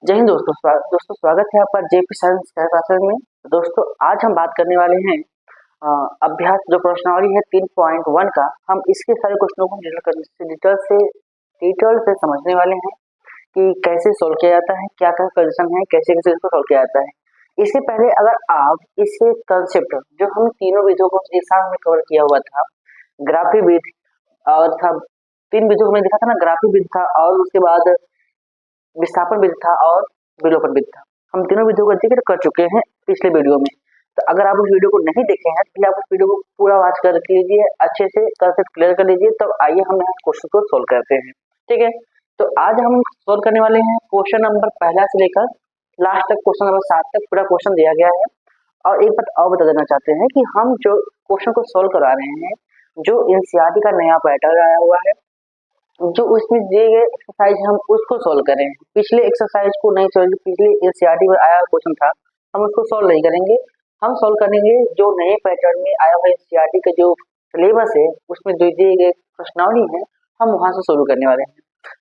जय हिंद दोस्तों। स्वागत है आपका जेपी साइंस क्लासेस में। दोस्तों आज हम बात करने वाले हैं अभ्यास जो प्रश्नावली है 3.1 का। हम इसके सारे क्वेश्चनों को डिटेल से समझने वाले हैं कि कैसे सोल्व किया जाता है, क्या क्या कंडीशन है, कैसे कैसे इसको सोल्व किया जाता है। इससे पहले अगर आप इसके कंसेप्ट जो हम तीनों विधियों को एक साथ में कवर किया हुआ था, ग्राफी विधि और था, तीन विधियों को मैंने देखा था ना, ग्राफी विधि था और उसके बाद विस्थापन विधि था और विलोपन विधि था। हम तीनों विधियों को जिक्र कर चुके हैं पिछले वीडियो में। तो अगर आप उस वीडियो को नहीं देखे हैं तो आप उस वीडियो को पूरा वॉच कर लीजिए, अच्छे से कंसेप्ट क्लियर कर लीजिए। तब आइए हम यहाँ क्वेश्चन को सोल्व करते हैं। ठीक है, तो आज हम सोल्व करने वाले हैं क्वेश्चन नंबर पहला से लेकर लास्ट तक, क्वेश्चन नंबर 7 तक पूरा क्वेश्चन दिया गया है। और एक बात और बता देना चाहते हैं कि हम जो क्वेश्चन को सोल्व करा रहे हैं, जो एनसीईआरटी का नया पैटर्न आया हुआ है, जो उसमें दिए गए एक्सरसाइज हम उसको सोल्व करें। पिछले एक्सरसाइज को नहीं सोल्व, पिछले एनसीईआरटी में आया क्वेश्चन था, हम उसको सोल्व नहीं करेंगे। हम सोल्व करेंगे जो नए पैटर्न में आया हुआ एनसीईआरटी का जो सिलेबस है, उसमें जो दिए गए प्रश्नावली है, हम वहां से सोल्व करने वाले हैं।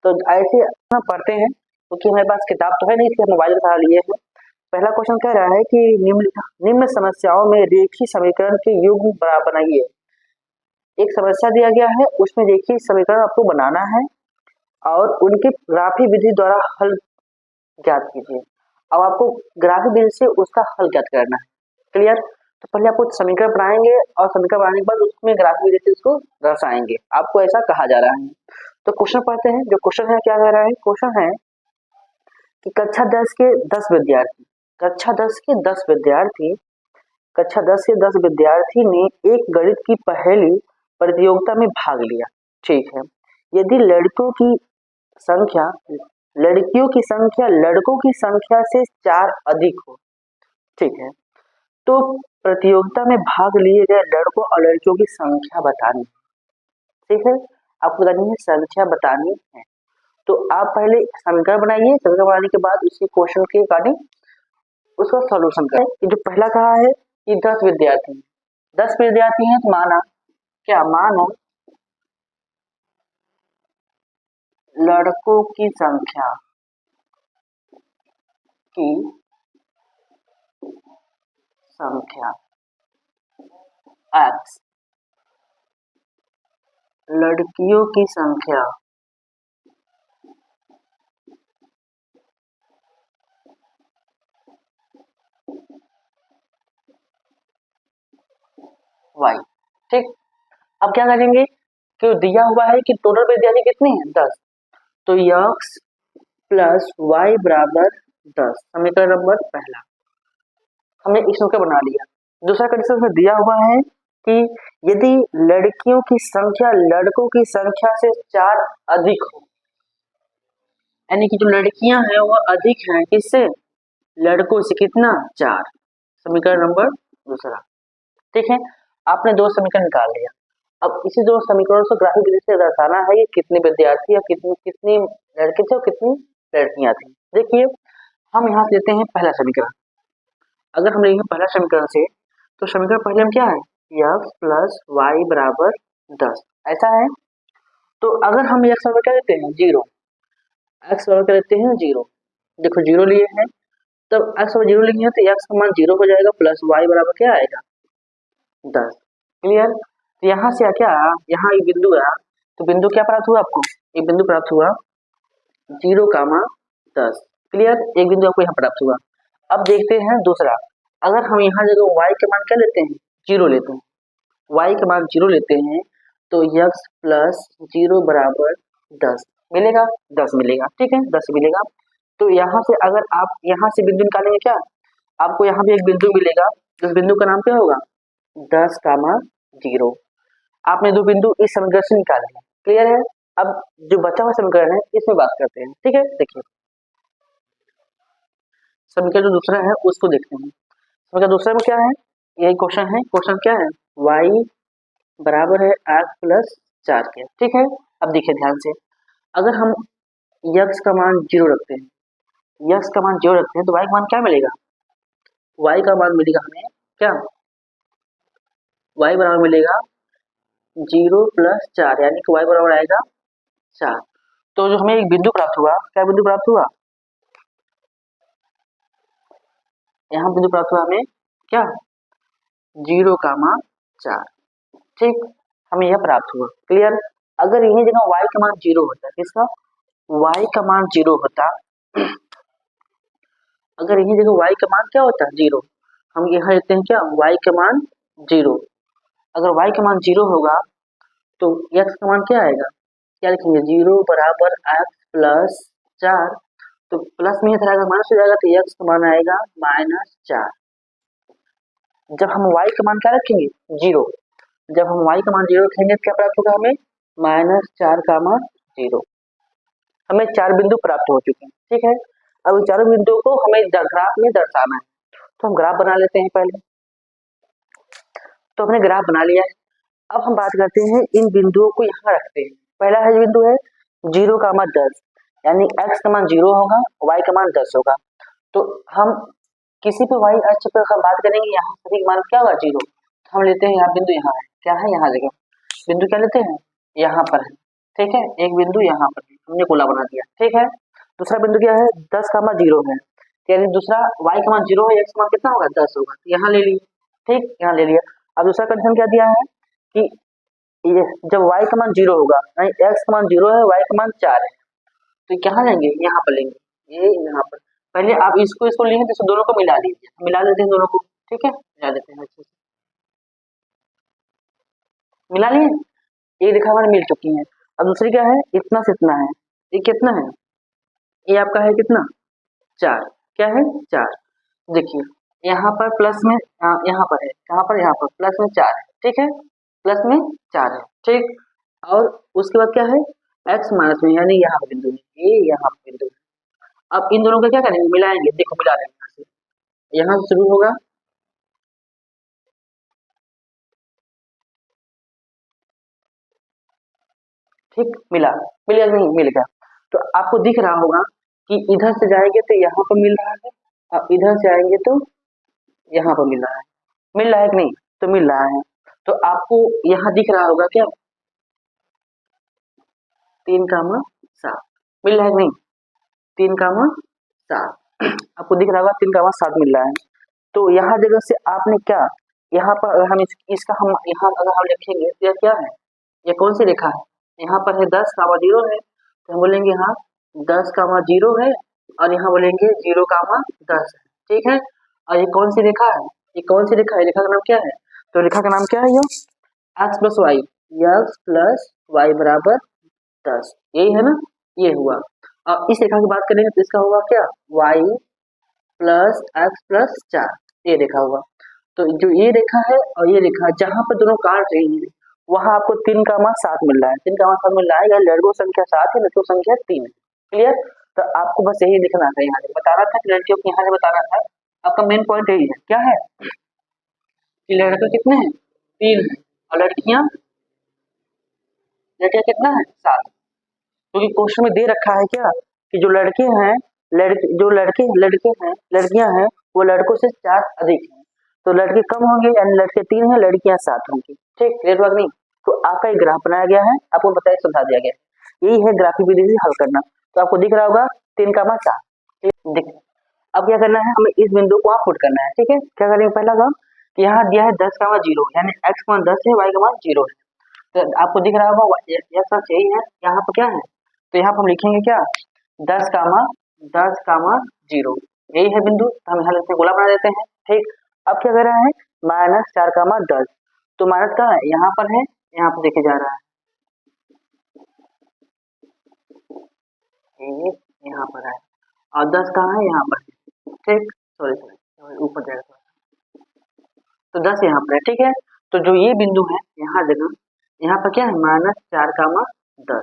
तो ऐसे हम पढ़ते हैं, क्योंकि हमारे पास किताब तो है नहीं, इसलिए मोबाइल का सहारा लिए हैं। पहला क्वेश्चन कह रहा है कि निम्न समस्याओं में रेखीय समीकरण के युग्म बनाइए। एक समस्या दिया गया है, उसमें रेखीय समीकरण आपको बनाना है और उनकी ग्राफी विधि द्वारा हल ज्ञात कीजिए। अब आपको ग्राफी विधि से उसका हल ज्ञात करना है। क्लियर? तो पहले आपको समीकरण बनाएंगे और समीकरण बनाने के बाद उसमें ग्राफी विधि से उसको दर्शाएंगे। आपको ऐसा कहा जा रहा है। तो क्वेश्चन पढ़ते हैं। जो क्वेश्चन है क्या कह रहा है? क्वेश्चन है कि कक्षा 10 के 10 विद्यार्थी कक्षा 10 के 10 विद्यार्थी कक्षा 10 के 10 विद्यार्थी ने एक गणित की पहेली प्रतियोगिता में भाग लिया। ठीक है, यदि लड़कियों की संख्या लड़कों की संख्या से 4 अधिक हो, ठीक है, तो प्रतियोगिता में भाग लिए गए लड़कों और लड़कियों की संख्या बतानी। ठीक है, आपको बतानी है, संख्या बतानी है। तो आप पहले समीकरण बनाइए, समीकरण बनाने के बाद उसी क्वेश्चन के अकॉर्डिंग उसका सॉल्यूशन करें। जो पहला कहा है कि 10 विद्यार्थी हैं, तो माना लड़कों की संख्या x, लड़कियों की संख्या y। ठीक, अब क्या करेंगे कि दिया हुआ है कि टोटल विद्यार्थी कितने हैं? 10। तो x प्लस y बराबर 10, समीकरण नंबर पहला हमने इस का बना लिया। दूसरा कंडीशन में दिया हुआ है कि यदि लड़कियों की संख्या लड़कों की संख्या से 4 अधिक हो, यानी कि जो लड़कियां हैं वो अधिक हैं किससे? लड़कों से। कितना? 4, समीकरण नंबर दूसरा। ठीक है, आपने दो समीकरण निकाल लिया। अब इसी दो समीकरणों से ग्राफिक विधि से दर्शाना है कि कितने विद्यार्थी और कितनी कितनी लड़के थे और कितनी लड़कियां थी। देखिए, हम यहाँ से लेते हैं पहला समीकरण। अगर हम लेंगे पहला समीकरण से, तो समीकरण पहले में क्या है? x प्लस वाई बराबर 10, ऐसा है। तो अगर हम x बराबर क्या लेते हैं? 0। x बराबर क्या लेते हैं? 0। देखो 0 लिए हैं, तब x बराबर 0 लेंगे तो x का मान 0 हो जाएगा, प्लस y बराबर क्या आएगा? 10। क्लियर? तो यहाँ से क्या, यहाँ एक बिंदु है, तो बिंदु क्या प्राप्त हुआ आपको? एक बिंदु प्राप्त हुआ 0, 10। क्लियर? एक बिंदु आपको यहाँ प्राप्त हुआ। अब देखते हैं दूसरा। अगर हम यहाँ जगह y के मान क्या लेते हैं? 0 लेते हैं, y के मान 0 लेते हैं, तो x प्लस 0 बराबर 10 मिलेगा, 10 मिलेगा। ठीक है, 10 मिलेगा। तो यहाँ से अगर आप यहाँ से बिंदु निकालेंगे, क्या आपको यहाँ भी एक बिंदु मिलेगा, उस बिंदु का नाम क्या होगा? 10, 0। आपने दो बिंदु इस समीकरण से निकाल लिया। क्लियर है? अब जो बचा हुआ समीकरण है इसमें बात करते हैं। ठीक है, देखिए समीकरण जो दूसरा है उसको देखते हैं। समीकरण दूसरा में क्या है? यही क्वेश्चन है। क्वेश्चन क्या है? y बराबर है x प्लस 4 के। ठीक है, अब देखिए ध्यान से, अगर हम x का मान 0 रखते हैं, x का मान 0 रखते हैं, तो y का मान क्या मिलेगा? y का मान मिलेगा हमें क्या? y बराबर मिलेगा 0 प्लस 4, यानी कि y बराबर आएगा 4। तो जो हमें एक बिंदु प्राप्त हुआ, क्या बिंदु प्राप्त हुआ? यहाँ बिंदु प्राप्त हुआ हमें क्या 0,4, ठीक, हमें यह प्राप्त हुआ। क्लियर। अगर यही जगह y का मान 0 होता, किसका y का मान 0 होता, अगर यही जगह y का मान क्या होता 0, हम यहाँ लेते हैं क्या y का मान 0। अगर y का मान 0 होगा तो x का मान क्या आएगा, क्या लिखेंगे 0 बराबर x प्लस 4, तो प्लस में इधर आएगा माइनस हो जाएगा, तो x का मान आएगा -4। जब हम y का मान क्या रखेंगे 0, जब हम y का मान 0 रखेंगे तो क्या प्राप्त होगा हमें -4,0। हमें 4 बिंदु प्राप्त हो चुके हैं, ठीक है। अब इन चारों बिंदुओं को हमें ग्राफ में दर्शाना है, तो हम ग्राफ बना लेते हैं पहले। तो हमने ग्राफ बना लिया है। अब हम बात करते हैं इन बिंदुओं को यहाँ रखते हैं। पहला है बिंदु है 0,10, यानी x का मान 0 होगा, y का मान 10 होगा। तो हम किसी भी y अक्ष पर हम बात करेंगे, यहाँ सभी मान क्या होगा 0। हम लेते हैं यहाँ बिंदु, यहाँ है क्या है, यहाँ जगह बिंदु क्या लेते हैं, यहाँ पर है, ठीक है। एक बिंदु यहाँ पर हमने गोला बना दिया, ठीक है। दूसरा बिंदु क्या है 10,0 है, यानी दूसरा y का मान 0 है, x का मान कितना होगा 10 होगा, यहाँ ले लिए, ठीक, यहाँ ले लिया। अब दूसरा कंडीशन क्या दिया है कि ये जब y का मान 0 होगा, यानी x का मान 0 है, y का मान 4 है, तो कहाँ लेंगे, यहाँ पर लेंगे, ये यहाँ पर। पहले आप इसको लेंगे तो दोनों को मिला लीजिए, मिला लेते हैं दोनों को, ठीक है, मिला देते हैं अच्छे से, मिला लिए, ये रेखा हमारे मिल चुकी है। अब दूसरी क्या है, इतना से इतना है, ये कितना है, ये आपका है कितना 4, क्या है 4। देखिए यहाँ पर प्लस में यहाँ पर है, कहाँ पर, यहाँ पर प्लस में 4 है, ठीक है, प्लस में 4 है, ठीक। और उसके बाद क्या है x माइनस में, यानी यहाँ पर बिंदु है, ये यहाँ पर बिंदु है। अब इन दोनों का क्या करेंगे, मिलाएंगे, देखो मिला देंगे, यहाँ से शुरू होगा, ठीक, मिला, मिल या नहीं, मिल गया। तो आपको दिख रहा होगा कि इधर से जाएंगे तो यहाँ पर मिल रहा है, और इधर से आएंगे तो यहाँ पर मिल रहा है, मिल रहा है कि नहीं, तो मिल रहा है। तो आपको यहाँ दिख रहा होगा क्या 3,7, मिल रहा है कि नहीं, 3,7 आपको दिख रहा होगा, 3,7 मिल रहा है। तो यहाँ जगह से आपने क्या, यहाँ पर अगर हम इसका हम यहाँ अगर हम लिखेंगे तो यह क्या है, ये कौन सी रेखा है, यहाँ पर है 10,0 है, तो हम बोलेंगे यहाँ 10,0 है, और यहाँ बोलेंगे 0,10 है, ठीक है। और ये कौन सी रेखा है, ये कौन सी रेखा है, रेखा का नाम क्या है, तो रेखा का नाम क्या है, ये x plus Y, x plus Y बराबर 10, यही है ना, ये हुआ। अब इस रेखा की बात करेंगे तो इसका होगा क्या y प्लस x प्लस 4, ये रेखा होगा। तो जो ये रेखा है और ये रेखा, जहाँ पर दोनों काट रही है वहां आपको 3,7 मिल रहा है, 3,7 मिल रहा है, या लड़कों संख्या 7 है, लड़कों संख्या 3 है, क्लियर। तो आपको बस यही लिखना था, यहाँ से बताना था कि लड़कियों को यहाँ से बताना था, आपका मेन पॉइंट यही है, क्या है कि लड़के कितने हैं 3 है, और लड़कियां कितना है 7, क्योंकि क्वेश्चन में दे रखा है क्या कि जो लड़के हैं, जो लड़के हैं, लड़कियां हैं, वो लड़कों से 4 अधिक हैं, तो लड़के कम होंगे, यानी लड़के 3 हैं, लड़कियां 7 होंगी, ठीक, क्लियर बात नहीं। तो आपका एक ग्राफ बनाया गया है, आपको बताया समझा दिया गया है, यही है ग्राफिक विधि से हल करना। तो आपको दिख रहा होगा 3,7, दिख। अब क्या करना है, हमें इस बिंदु को आप पुट करना है, ठीक है। क्या करेंगे, पहला काम कि यहाँ दिया है 10,0, यानी x का मान 10 है, y का मान 0 है, तो आपको दिख रहा होगा यह सच यही है, यहाँ पर क्या है, तो यहाँ पर हम लिखेंगे क्या 10,0, यही है बिंदु, तो हम यहाँ लेते गोला बना देते हैं, ठीक। अब क्या कर रहा है -4,10, तो माइनस कहाँ है, यहाँ पर है, यहाँ पर देखे जा रहा है, ये यहाँ पर है, और 10 कहाँ है, यहाँ पर है, ठीक, सॉरी ऊपर जाएगा, तो 10 यहाँ पर है, ठीक है। तो जो ये बिंदु है यहाँ जगह, यहाँ पर क्या है -4,10,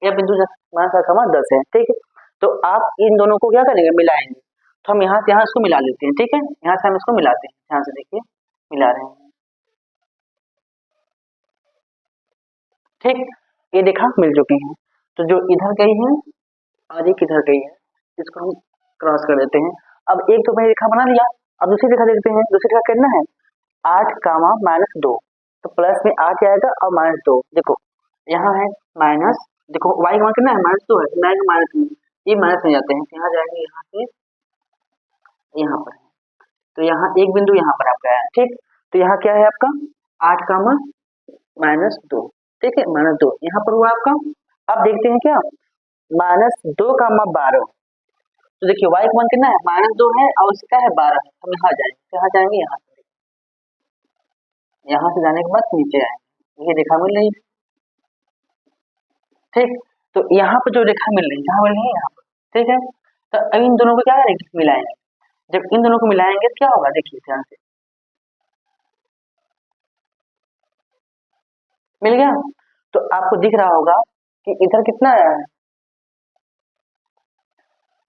यह बिंदु -4,10 है, ठीक है। तो आप इन दोनों को क्या करेंगे, मिलाएंगे, तो हम यहाँ से यहाँ इसको मिला लेते हैं, ठीक है, यहाँ से हम इसको मिलाते हैं, यहाँ से देखिए मिला रहे हैं, ठीक, ये देखा मिल चुकी है। तो जो इधर गई है और एक इधर गई है, इसको हम क्रॉस कर देते हैं। अब एक तो मैंने रेखा बना लिया, अब दूसरी रेखा देखते हैं, दूसरी रेखा करना है 8,-2, तो प्लस में 8 आएगा और -2, देखो यहाँ है माइनस, देखो y का मान कितना है -2 है, तो मैं माइनस में, ये माइनस में जाते हैं, यहाँ जाएंगे, यहाँ से यहाँ पर है, तो यहाँ एक बिंदु यहाँ पर आपका है, ठीक। तो यहाँ क्या है आपका 8 कामा -2, ठीक है, -2 यहाँ पर हुआ आपका। अब देखते हैं क्या -2 कामा 12। तो देखिए y का मान कितना है -2 है और इसका है 12 है। हम यहाँ जाएंगे, कहाँ जाएंगे, यहाँ से जाने के बाद नीचे आएंगे, ये रेखा मिल रही है, ठीक। तो यहाँ पर जो रेखा मिल रही है कहाँ मिल रही है, यहाँ पर, ठीक है। तो अब इन दोनों को क्या करेंगे, मिलाएंगे। जब इन दोनों को मिलाएंगे तो क्या होगा, देखिए ध्यान से, मिल गया। तो आपको दिख रहा होगा कि इधर कितना आया है,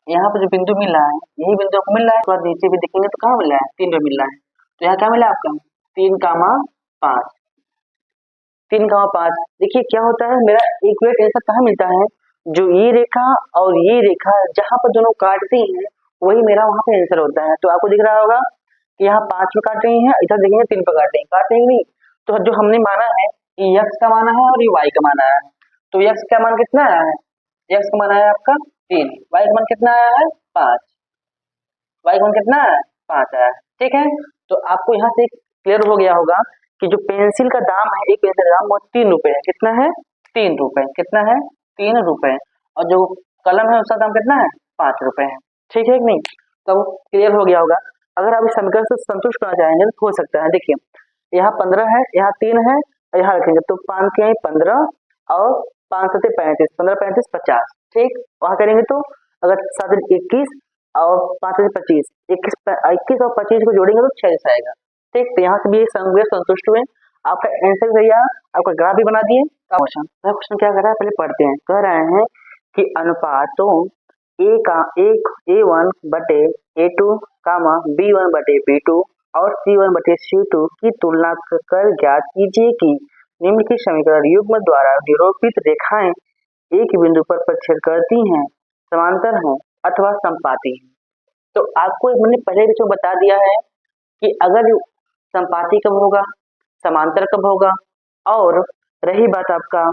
यहाँ पर जो बिंदु मिल रहा है यही बिंदु आपको मिल रहा है। तो नीचे भी देखेंगे तो कहाँ मिल रहा है, 3 पे मिल रहा है। तो यहाँ क्या मिला आपका 3 कामा 5, 3 कामा 5। देखिए क्या होता है, मेरा इक्वेट आंसर कहाँ मिलता है, जो ये रेखा और ये रेखा जहाँ पर दोनों काटती हैं वही मेरा वहाँ पे आंसर होता है। तो आपको दिख रहा होगा कि यहाँ 5 पे काट रही है, इधर देखेंगे 3 पे काट रही नहीं। तो जो हमने माना है ये x का माना है और ये y का माना है। तो x का मान कितना आया है, x का मान आया आपका 3, y का मान कितना आया है 5, y का मान कितना है 5 आया है, ठीक है। तो आपको यहाँ से क्लियर हो गया होगा कि जो पेंसिल का दाम है, एक पेंसिल का दाम वो 3 रुपए है। कितना है, 3 रुपए, कितना है 3 रुपए। और जो कलम है उसका दाम कितना है 5 रुपए है, ठीक है कि नहीं। तो क्लियर हो गया होगा। अगर आप इस समीकरण से संतुष्ट करना चाहेंगे तो हो सकता है, देखिए यहाँ 15 है, यहाँ 3 है और यहाँ रखेंगे तो 5 के 15 और 5 से 35, 15 35 50, ठीक। वहाँ करेंगे तो अगर 7 21 और 5 से 25, 21 और 25 को जोड़ेंगे तो 46 आएगा, ठीक। तो यहाँ से भी संतुष्ट हुए, आपका आंसर सही आया, आपका ग्राफ भी बना दिए। क्वेश्चन क्या कर रहा है, पहले पढ़ते हैं। कह रहे हैं कि अनुपातों A1 बटे A2 कामा B1 बटे B2 और C1 बटे C2 की तुलना कर ज्ञात कीजिए कि निम्नलिखित समीकरण युग्म द्वारा निरूपित रेखाएं एक बिंदु पर प्रतिच्छेद करती हैं, समांतर हैं अथवा संपाती हैं। तो आपको मैंने पहले भी बता दिया है कि अगर संपाती कब होगा, समांतर कब होगा, और रही बात आपका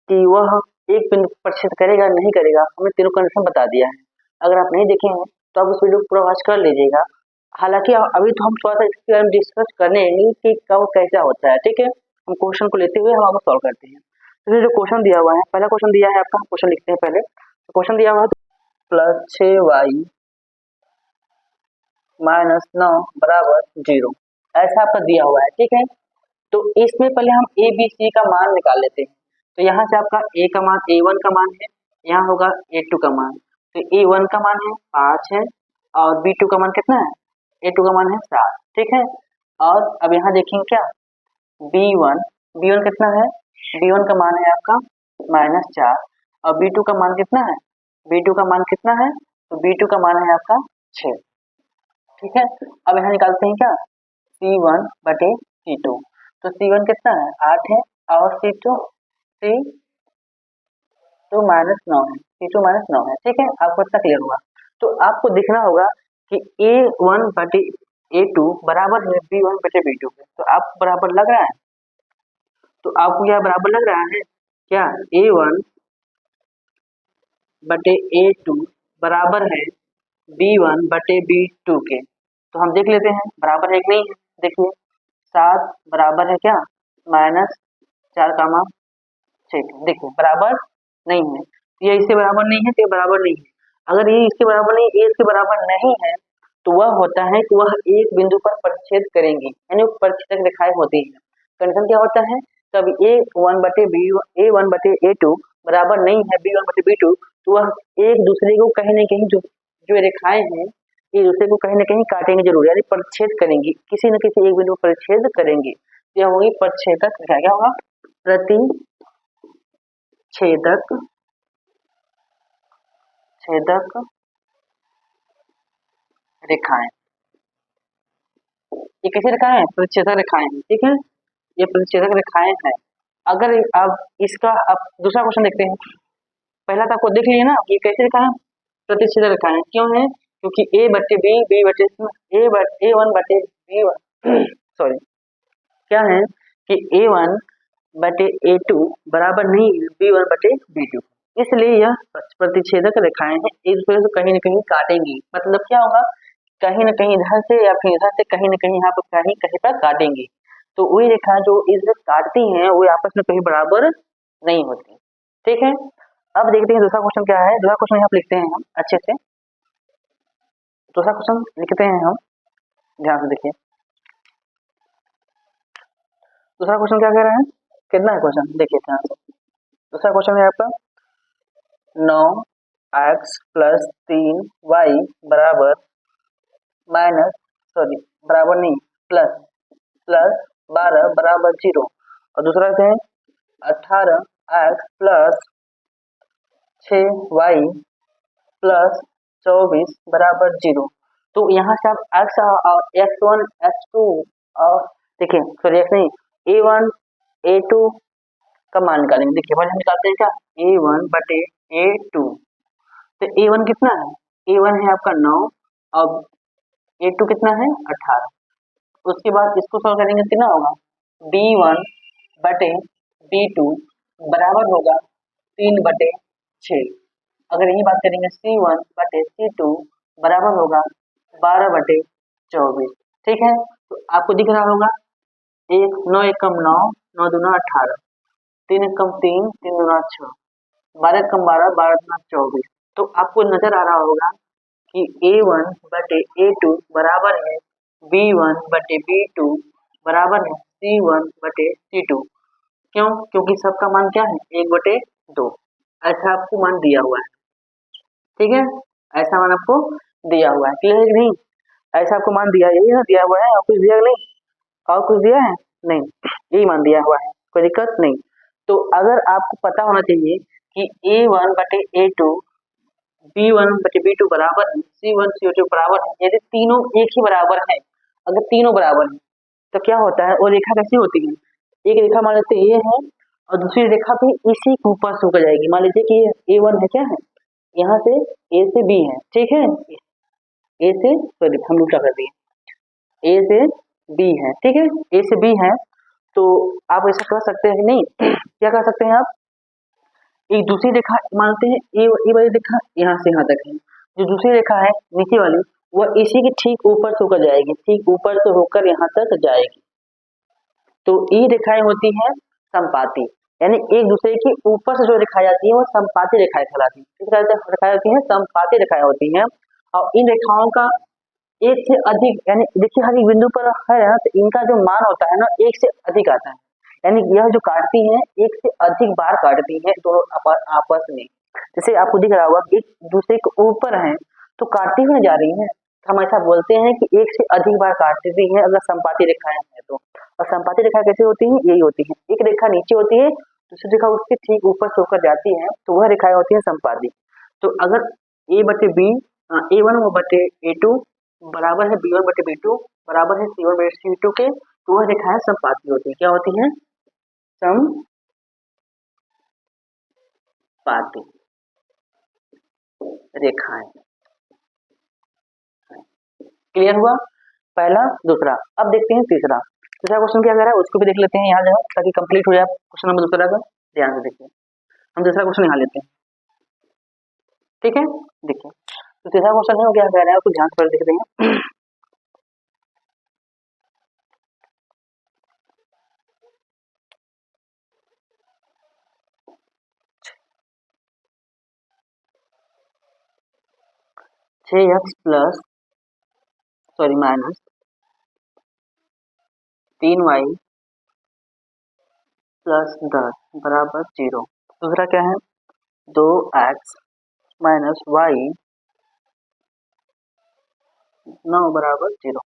कि वह एक बिंदु पर प्रतिच्छेद करेगा नहीं करेगा, हमने तीनों कंडीशन बता दिया है। अगर आप नहीं देखे हैं तो आप उस वीडियो को पूरा वॉच कर लीजिएगा। हालांकि अभी तो हम थोड़ा सा इसके बारे में डिस्कस करने कि कब कैसा होता है, ठीक है। हम क्वेश्चन को लेते हुए हम आपको सॉल्व करते हैं। तो जो क्वेश्चन दिया हुआ है, पहला क्वेश्चन दिया है आपका, क्वेश्चन लिखते हैं पहले। तो क्वेश्चन दिया हुआ है +6y -9 बराबर 0, ऐसा आपका दिया हुआ है, ठीक है। तो इसमें पहले हम a b c का मान निकाल लेते हैं। तो यहाँ से आपका a का मान a1 का मान है, यहाँ होगा a2 का मान। तो a1 का मान है 5 है और b2 का मान कितना है, a2 का मान है 7, ठीक है। और अब यहाँ देखेंगे क्या b1 कितना है, b1 का मान है आपका -4 और b2 का मान कितना है, b2 का मान कितना है, तो b2 का मान है आपका 6, ठीक है। अब यहाँ निकालते हैं क्या C1 बटे C2। तो C1 कितना है 8 है और C2 -9 है, C2 -9 है, ठीक है। आपको इतना क्लियर हुआ। तो आपको दिखना होगा कि A1 बटे A2 बराबर है B1 बटे B2 के। तो आपको बराबर लग रहा है, तो आपको क्या बराबर लग रहा है क्या, A1 बटे A2 बराबर है B1 बटे B2 के। तो हम देख लेते हैं बराबर है कि नहीं है। देखिए 7 बराबर है क्या -4 कामा 6, देखिए बराबर नहीं है, ये इसके बराबर नहीं है, तो ये बराबर नहीं है। अगर ये इसके बराबर नहीं, ये इसके बराबर नहीं है, तो वह होता है कि वह एक बिंदु पर प्रतिच्छेद करेंगी, यानी प्रतिच्छेदक रेखाएं होती हैं। कंडीशन क्या होता है, तब A1 बटे A2 बराबर नहीं है B1 बटे B2, तो वह एक दूसरे को कहीं न कहीं जो रेखाएं हैं एक दूसरे को कहीं न कहीं काटेंगे जरूर, यानी प्रतिच्छेद करेंगी, किसी न किसी एक बिंदु पर प्रतिच्छेद करेंगे। यह होगी प्रतिच्छेदक रेखा। क्या होगा, छेदक रेखाएं। ये कैसी रेखाएं हैं, प्रतिच्छेदक रेखाएं हैं, ठीक है। ये प्रतिच्छेदक रेखाएं हैं। अगर आप इसका आप दूसरा क्वेश्चन देखते हैं, पहला तो आपको देख लीजिए ना कि कैसी रेखाएं हैं, प्रतिच्छेदक रेखाएं। क्यों है, क्योंकि A बटे B, B बटे A1 बटे B1 सॉरी क्या है कि A1 बटे A2 बराबर नहीं है B1 बटे B2, इसलिए यह प्रतिच्छेदक रेखाएं हैं, एक दूसरे को कहीं न कहीं काटेंगी। मतलब क्या होगा कहीं न कहीं इधर से या फिर इधर से कहीं न कहीं यहाँ पर कहीं पर काटेंगी। तो वही रेखा जो इधर काटती हैं वो आपस में कहीं बराबर नहीं होती। ठीक है, अब देखते हैं दूसरा क्वेश्चन क्या है। दूसरा क्वेश्चन यहाँ पे लिखते हैं हम अच्छे से। दूसरा क्वेश्चन लिखते हैं हम, ध्यान से देखिए। दूसरा क्वेश्चन क्या कह रहा है, कितना है क्वेश्चन देखिए ध्यान से। दूसरा क्वेश्चन है आपका 9x प्लस 3y बराबर माइनस बराबर नहीं प्लस 12 बराबर 0। और दूसरा है 18x प्लस 6y प्लस 24 बराबर 0। तो यहाँ से आप x और x1 x2 और देखिए सॉरी x नहीं a1 a2 का मान निकालेंगे। देखिए पहले हम निकालते हैं क्या, a1 बटे a2। तो a1 कितना है, a1 है आपका 9 और a2 कितना है 18। उसके बाद इसको सॉल्व करेंगे कितना होगा, b1 बटे b2 बराबर होगा 3 बटे 6। अगर यही बात करेंगे c1 बटे c2 बराबर होगा 12 बटे 24। ठीक है, तो आपको दिख रहा होगा 9 एकम 9, 9 दूना 18, 3 एकम 3, 3 दूना 6, 12 एकम 12, 12 दूना 24। तो आपको नजर आ रहा होगा कि a1 बटे a2 बराबर है b1 बटे b2 बराबर है c1 बटे c2। क्यों, क्योंकि सबका मान क्या है 1/2। ऐसा आपको मान दिया हुआ है। ठीक है, ऐसा मान आपको दिया हुआ है, क्लियर है कि नहीं। ऐसा आपको मान दिया, यही ना दिया हुआ है, और कुछ दिया नहीं, और कुछ दिया है नहीं, यही मान दिया हुआ है, कोई दिक्कत नहीं। तो अगर आपको पता होना चाहिए कि a1 बटे a2 b1 बटे b2 बराबर है c1 c2 बराबर है, यदि तीनों एक ही बराबर है, अगर तीनों बराबर है तो क्या होता है, वो रेखा कैसी होती है, एक रेखा मान लेते ये है और दूसरी रेखा भी इसी के ऊपर से होकर जाएगी। मान लीजिए कि ये a1 है, क्या है, यहाँ से a से b है, ठीक है, a से सॉरी हम उल्टा कर दिए, a से b है, ठीक है, a से b है। तो आप ऐसा कर सकते हैं कि नहीं, क्या कर सकते हैं आप, एक दूसरी रेखा मानते हैं ये वाली रेखा यहाँ से यहाँ तक है, जो दूसरी रेखा है नीचे वाली वह इसी के ठीक ऊपर से होकर जाएगी, ठीक ऊपर से होकर यहाँ तक जाएगी। तो ये रेखाएं होती हैं संपाती, यानी एक दूसरे के ऊपर से जो रेखाएं आती है वो संपाती रेखाएं कहलाती है। किस तरह से रेखाएं होती हैं, संपाती रेखाएं होती हैं। और इन रेखाओं का एक से अधिक, यानी देखिए हर एक बिंदु पर है ना, तो इनका जो मान होता है ना एक से अधिक आता है, यानी यह जो काटती हैं एक से अधिक बार काटती हैं दोनों आपस में। जैसे आपको दिख रहा होगा एक दूसरे के ऊपर है तो काटती हुई जा रही है, हम ऐसा बोलते हैं कि एक से अधिक बार काटती है अगर संपाती रेखाएं हैं तो। और संपाती रेखा कैसे होती है, यही होती है, एक रेखा नीचे होती है दूसरी रेखा उसके ठीक ऊपर से होकर जाती है, तो वह रेखाएं होती है संपाती। तो अगर a बटे b a1 बटे a2 बराबर है b1 बटे b2 बराबर है c1 बटे c2 के, तो वह रेखाएं संपाती होती है। क्या होती है, संपाती रेखाएं। क्लियर हुआ पहला, दूसरा। अब देखते हैं तीसरा। तीसरा क्वेश्चन क्या कह रहा है उसको भी देख लेते हैं यहाँ जो, ताकि कंप्लीट हो जाए क्वेश्चन नंबर दूसरा का। ध्यान से देखिए, हम दूसरा क्वेश्चन यहाँ लेते हैं, ठीक है। देखिए तो तीसरा क्वेश्चन है वो क्या कह रहा है, आपको ध्यान से देखते हैं। 6x plus minus 3y plus 10 बराबर 0। दूसरा क्या है, 2x माइनस y 9 बराबर 0।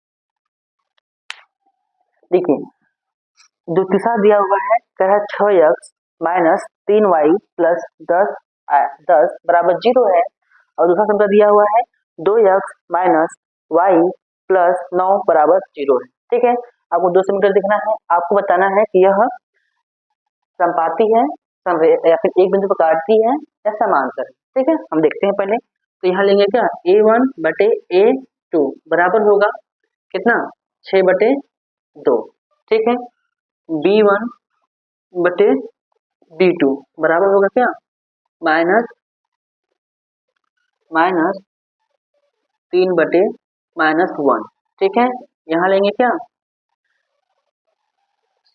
देखिए जो तीसरा दिया हुआ है कह रहा है 6x माइनस 3y प्लस 10 बराबर 0 है, और दूसरा संख्या दिया हुआ है 2x माइनस y प्लस 9 बराबर 0 है। ठीक है, आपको दो समीकरण देखना है, आपको बताना है कि यह संपाती है या फिर एक बिंदु पर काटती है या समांतर है। ठीक है, हम देखते हैं पहले। तो यहाँ लेंगे क्या, a1 बटे a2 बराबर होगा कितना 6 बटे 2। ठीक है, b1 बटे b2 बराबर होगा क्या माइनस 3 बटे -1, ठीक है। यहाँ लेंगे क्या,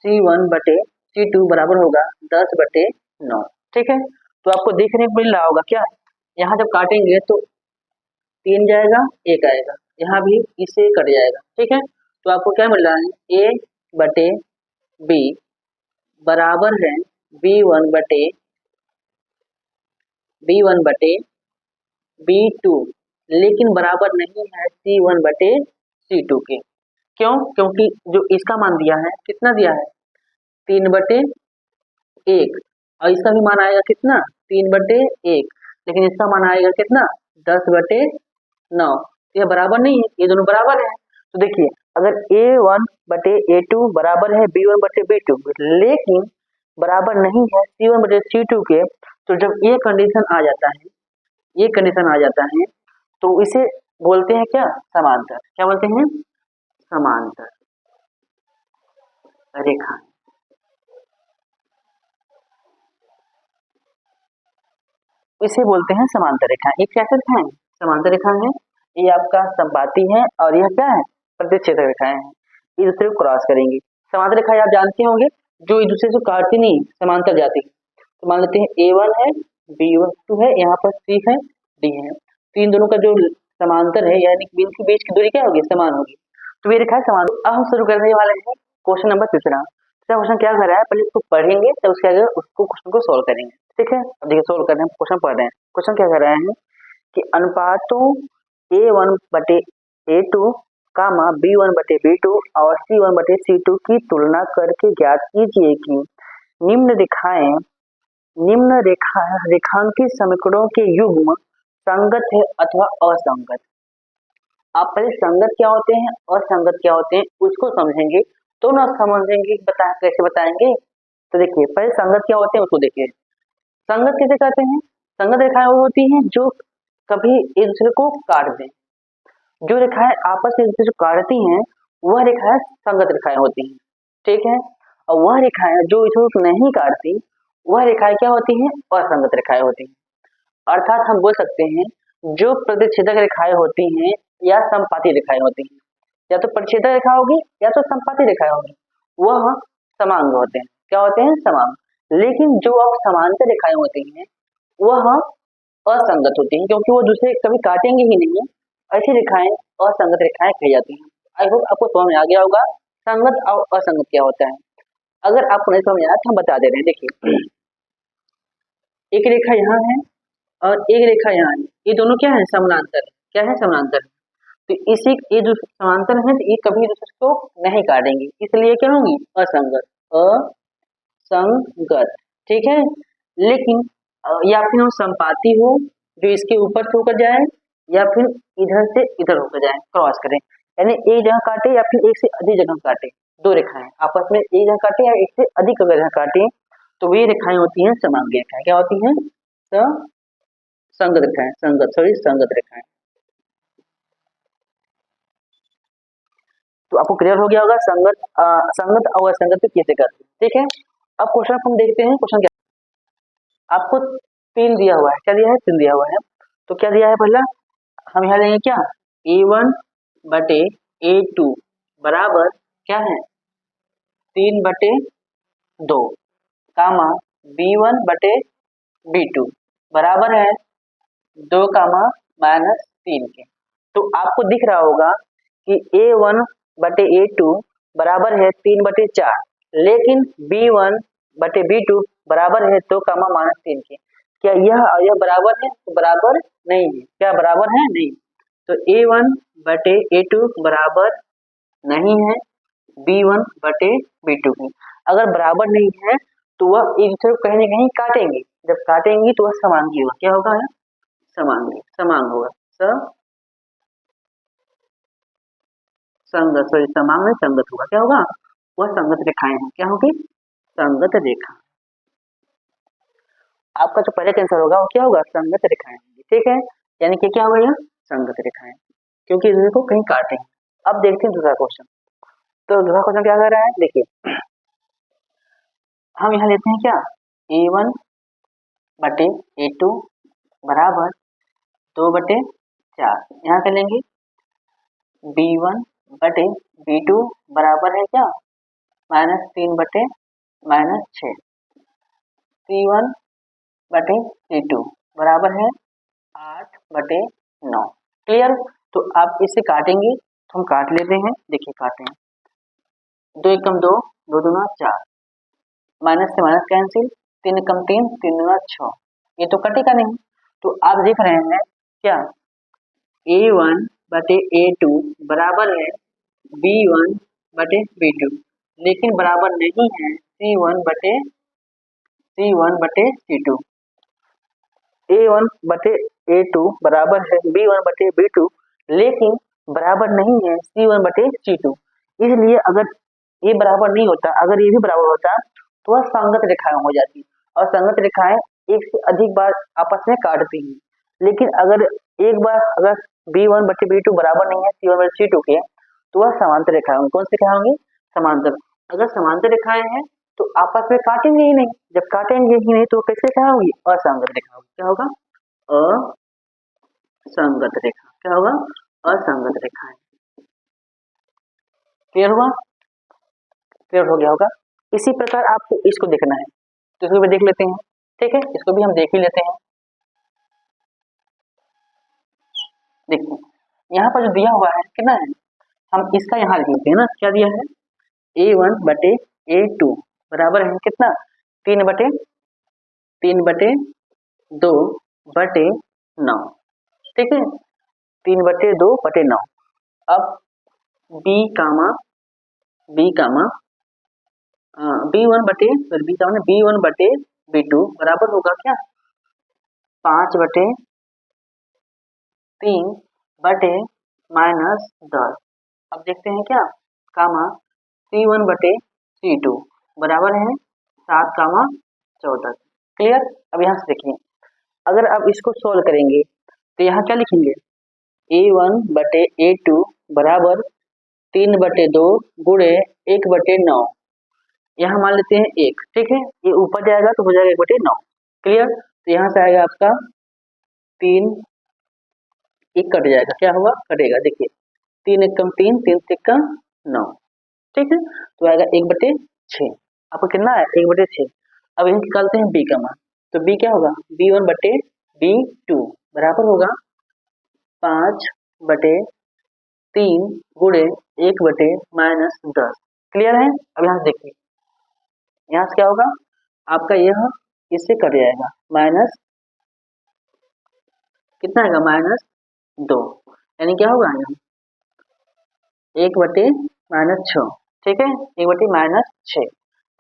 C1 बटे C2 बराबर होगा 10/9, ठीक है। तो आपको देखने को मिल रहा होगा क्या, यहाँ जब काटेंगे तो 3 जाएगा, 1 आएगा, यहाँ भी इससे कट जाएगा, ठीक है। तो आपको क्या मिल रहा है, A बटे B बराबर है B1 बटे B2, लेकिन बराबर नहीं है C1 बटे C2 के। क्यों? क्योंकि जो इसका मान दिया है कितना दिया है, 3/1, और इसका भी मान आएगा कितना, 3/1, लेकिन इसका मान आएगा कितना, 10/9। यह बराबर नहीं है, ये दोनों बराबर है। तो देखिए, अगर A1 बटे A2 बराबर है B1 बटे B2, लेकिन बराबर नहीं है C1 बटे C2 के, तो जब ये कंडीशन आ जाता है, ये कंडीशन आ जाता है, तो इसे बोलते हैं क्या, समांतर। क्या बोलते हैं, समांतर रेखा। इसे बोलते हैं समांतर रेखा। ये क्या रेखा है, समांतर रेखा है। ये आपका संपाती है और यह क्या है, प्रतिच्छेदक रेखाएं हैं, एक दूसरे को क्रॉस करेंगी। समांतर रेखा आप जानते होंगे, जो एक दूसरे से काटती नहीं, समांतर जाती है। तो मान लेते हैं A1 है, B2 है, यहाँ पर C है, D है, तो इन दोनों का जो समांतर है, यानी कि इनके बीच की दूरी क्या होगी, समान होगी। तो ये रेखा है समांतर। अब हम शुरू करने वाले हैं क्वेश्चन नंबर तीसरा। क्वेश्चन क्या कर रहा है, पहले इसको पढ़ेंगे तब उसके आगे उसको क्वेश्चन को सोल्व करेंगे, ठीक है। अब देखिए सोल्व कर रहे हैं, क्वेश्चन पढ़ रहे हैं। क्वेश्चन क्या कर रहे हैं कि अनुपातों A1 बटे A2 कामा B1 बटे B2 और C1 बटे C2 की तुलना करके ज्ञात कीजिए कि निम्न रेखांकित समीकरणों के युग्म संगत है अथवा असंगत। आप पहले संगत क्या होते हैं, असंगत क्या होते हैं, उसको समझेंगे, तो ना समझेंगे कैसे बताएंगे। तो देखिए, पहले संगत क्या होते हैं उसको देखिए। संगत किसे कहते हैं, संगत रेखाएं वो होती हैं जो कभी एक दूसरे को काट दें। जो रेखाएं आपस में एक दूसरे को काटती हैं वह रेखाएं संगत रेखाएं होती हैं, ठीक है। और वह रेखाएं जो एक दूसरे को नहीं काटती वह रेखाएं क्या होती हैं, असंगत रेखाएं होती हैं। अर्थात हम बोल सकते हैं जो प्रतिच्छेदक रेखाएं होती हैं या संपाती रेखाएं होती हैं, या तो प्रतिच्छेदक रेखा होगी या तो संपाती रेखाएं होगी, वह समांग होते हैं। क्या होते हैं, समांग। लेकिन जो अब समांतर रेखाएं होती हैं वह असंगत होती हैं, क्योंकि वो दूसरे कभी काटेंगे ही नहीं। ऐसी रेखाएं असंगत रेखाएं कही जाती हैं। आई होप आपको समझ में आ गया होगा संगत और असंगत क्या होता है। अगर आपको नहीं समझ आया तो हम बता दे रहे हैं। देखिए, एक रेखा यहाँ है और एक रेखा यहाँ है, ये दोनों क्या है, समानांतर है। क्या है, समानांतर। तो इसी ये जो समांतर है तो ये कभी दूसरे को नहीं काटेंगे, इसलिए क्या होंगी, असंगत, असंगत, ठीक है। लेकिन या फिर वो संपाती हो, जो इसके ऊपर से होकर जाए, या फिर इधर से इधर होकर जाए, क्रॉस करें, यानी एक जगह काटे या फिर एक से अधिक जगह काटे। दो रेखाएं आपस में एक जगह काटे या एक से अधिक जगह काटे, तो वे रेखाएं होती हैं समांगी रेखाएं। क्या होती हैं, संगत रेखाएं, संगत रेखाएं। तो आपको क्लियर हो गया होगा संगत और असंगत कैसे करते हैं, ठीक है। अब क्वेश्चन हम देखते हैं। क्वेश्चन क्या, आपको 3 दिया हुआ है, क्या दिया है, 3 दिया हुआ है। तो क्या दिया है, पहला हम यहाँ लेंगे क्या, A1 बटे A2 बराबर क्या है, 3/2 कामा B1 बटे B2 बराबर है 2 कामा -3 के। तो आपको दिख रहा होगा कि A1 बटे A2 बराबर है 3/4, लेकिन B1 बटे B2 बराबर है 2 कामा -3 के। क्या यह बराबर है, तो बराबर नहीं है। क्या बराबर है, नहीं। तो A1 बटे A2 बराबर नहीं है B1 बटे B2 की। अगर बराबर नहीं है तो वह एक दूसरे को कहीं न कहीं काटेंगे, जब काटेंगी तो वह समांगी होगा। क्या होगा, समांग होगा, समांग में संगत होगा। क्या होगा, वह संगत रेखाएं हैं। क्या होगी, संगत रेखा। आपका जो पहले आंसर होगा वो क्या होगा, संगत रेखाएं, ठीक है। यानी कि क्या होगा, यह संगत रेखाएं, क्योंकि इनको कहीं काटेंगे। अब देखते हैं दूसरा क्वेश्चन। तो दूसरा क्वेश्चन क्या कर रहा है, देखिए हम यहाँ लेते हैं क्या, A1 बटे A2 बराबर 2/4, यहाँ कर लेंगे B1 बटे B2 बराबर है क्या, -3 बटे -6। C1 बटे C2 बराबर है 8 बटे 9। क्लियर। तो आप इसे काटेंगे तो हम काट लेते हैं, देखिए काटे हैं, 2 एकम 2, 2 दूना 4, माइनस से माइनस कैंसिल, 3 एकम 3, 3 दूना 6, ये तो कटेगा नहीं। तो आप देख रहे हैं क्या, A1 बटे A2 बराबर है B1 बटे B2, लेकिन बराबर नहीं है C1 बटे C2। A1 बटे A2 बराबर है B1 बटे B2, लेकिन बराबर नहीं है C1 बटे C2। इसलिए अगर ये बराबर नहीं होता, अगर ये भी बराबर होता तो वह संगत रेखाएं हो जाती, और संगत रेखाएं एक से अधिक बार आपस में काटती हैं। लेकिन अगर एक बार अगर B1 बटे B2 बराबर नहीं है C1 बटे C2 के, तो वह समांतर रेखाएं होंगी। कौन सी रेखाएं होंगी, समांतर। अगर समांतर रेखाएं हैं तो आपस में काटेंगे ही नहीं, जब काटेंगे ही नहीं तो कैसे रेखा होगी, असंगत रेखा होगी। क्या होगा, असंगत रेखा। क्या होगा, असंगत रेखाएं। क्लियर हुआ, क्लियर हो गया होगा। इसी प्रकार आपको इसको देखना है, तो इसको भी देख लेते हैं, ठीक है, इसको भी हम देख ही लेते हैं। देखिए यहाँ पर जो दिया हुआ है कितना है, हम इसका यहाँ लिख लेते हैं ना, क्या दिया है, A1 बटे A2 बराबर है कितना, 3 बटे 2 बटे 9, ठीक है, 3 बटे 2 बटे 9। अब B1 बटे B2 बराबर होगा क्या, 5 बटे 3 बटे -10। अब देखते हैं क्या, कामा C1 बटे C2 बराबर है 7 कामा 14। क्लियर। अब यहाँ से देखिए, अगर आप इसको सोल्व करेंगे तो यहाँ क्या लिखेंगे, A1 बटे A2 बराबर 3 बटे 2 गुणे 1 बटे 9, यहाँ मान लेते हैं 1, ठीक है, ये ऊपर जाएगा तो हो जाएगा 1 बटे 9। क्लियर। तो यहाँ से आएगा आपका 3, 1 कट जाएगा, क्या होगा, कटेगा, देखिए 3 एकम 3, 3 एकम 9, ठीक है, तो आएगा 1 बटे 6। आपको कितना है, 1 बटे 6। अब यहाँ निकालते हैं B का मान, तो B क्या होगा, B1 बटे B2 बराबर होगा 5 बटे 3 गुणे 1 बटे -10। क्लियर है। अब यहाँ से देखिए, यहाँ से क्या होगा, आपका यह इससे कट जाएगा, माइनस कितना आएगा, -2, यानी क्या होगा, यहाँ 1 बटे -6, ठीक है, 1 बटे -6,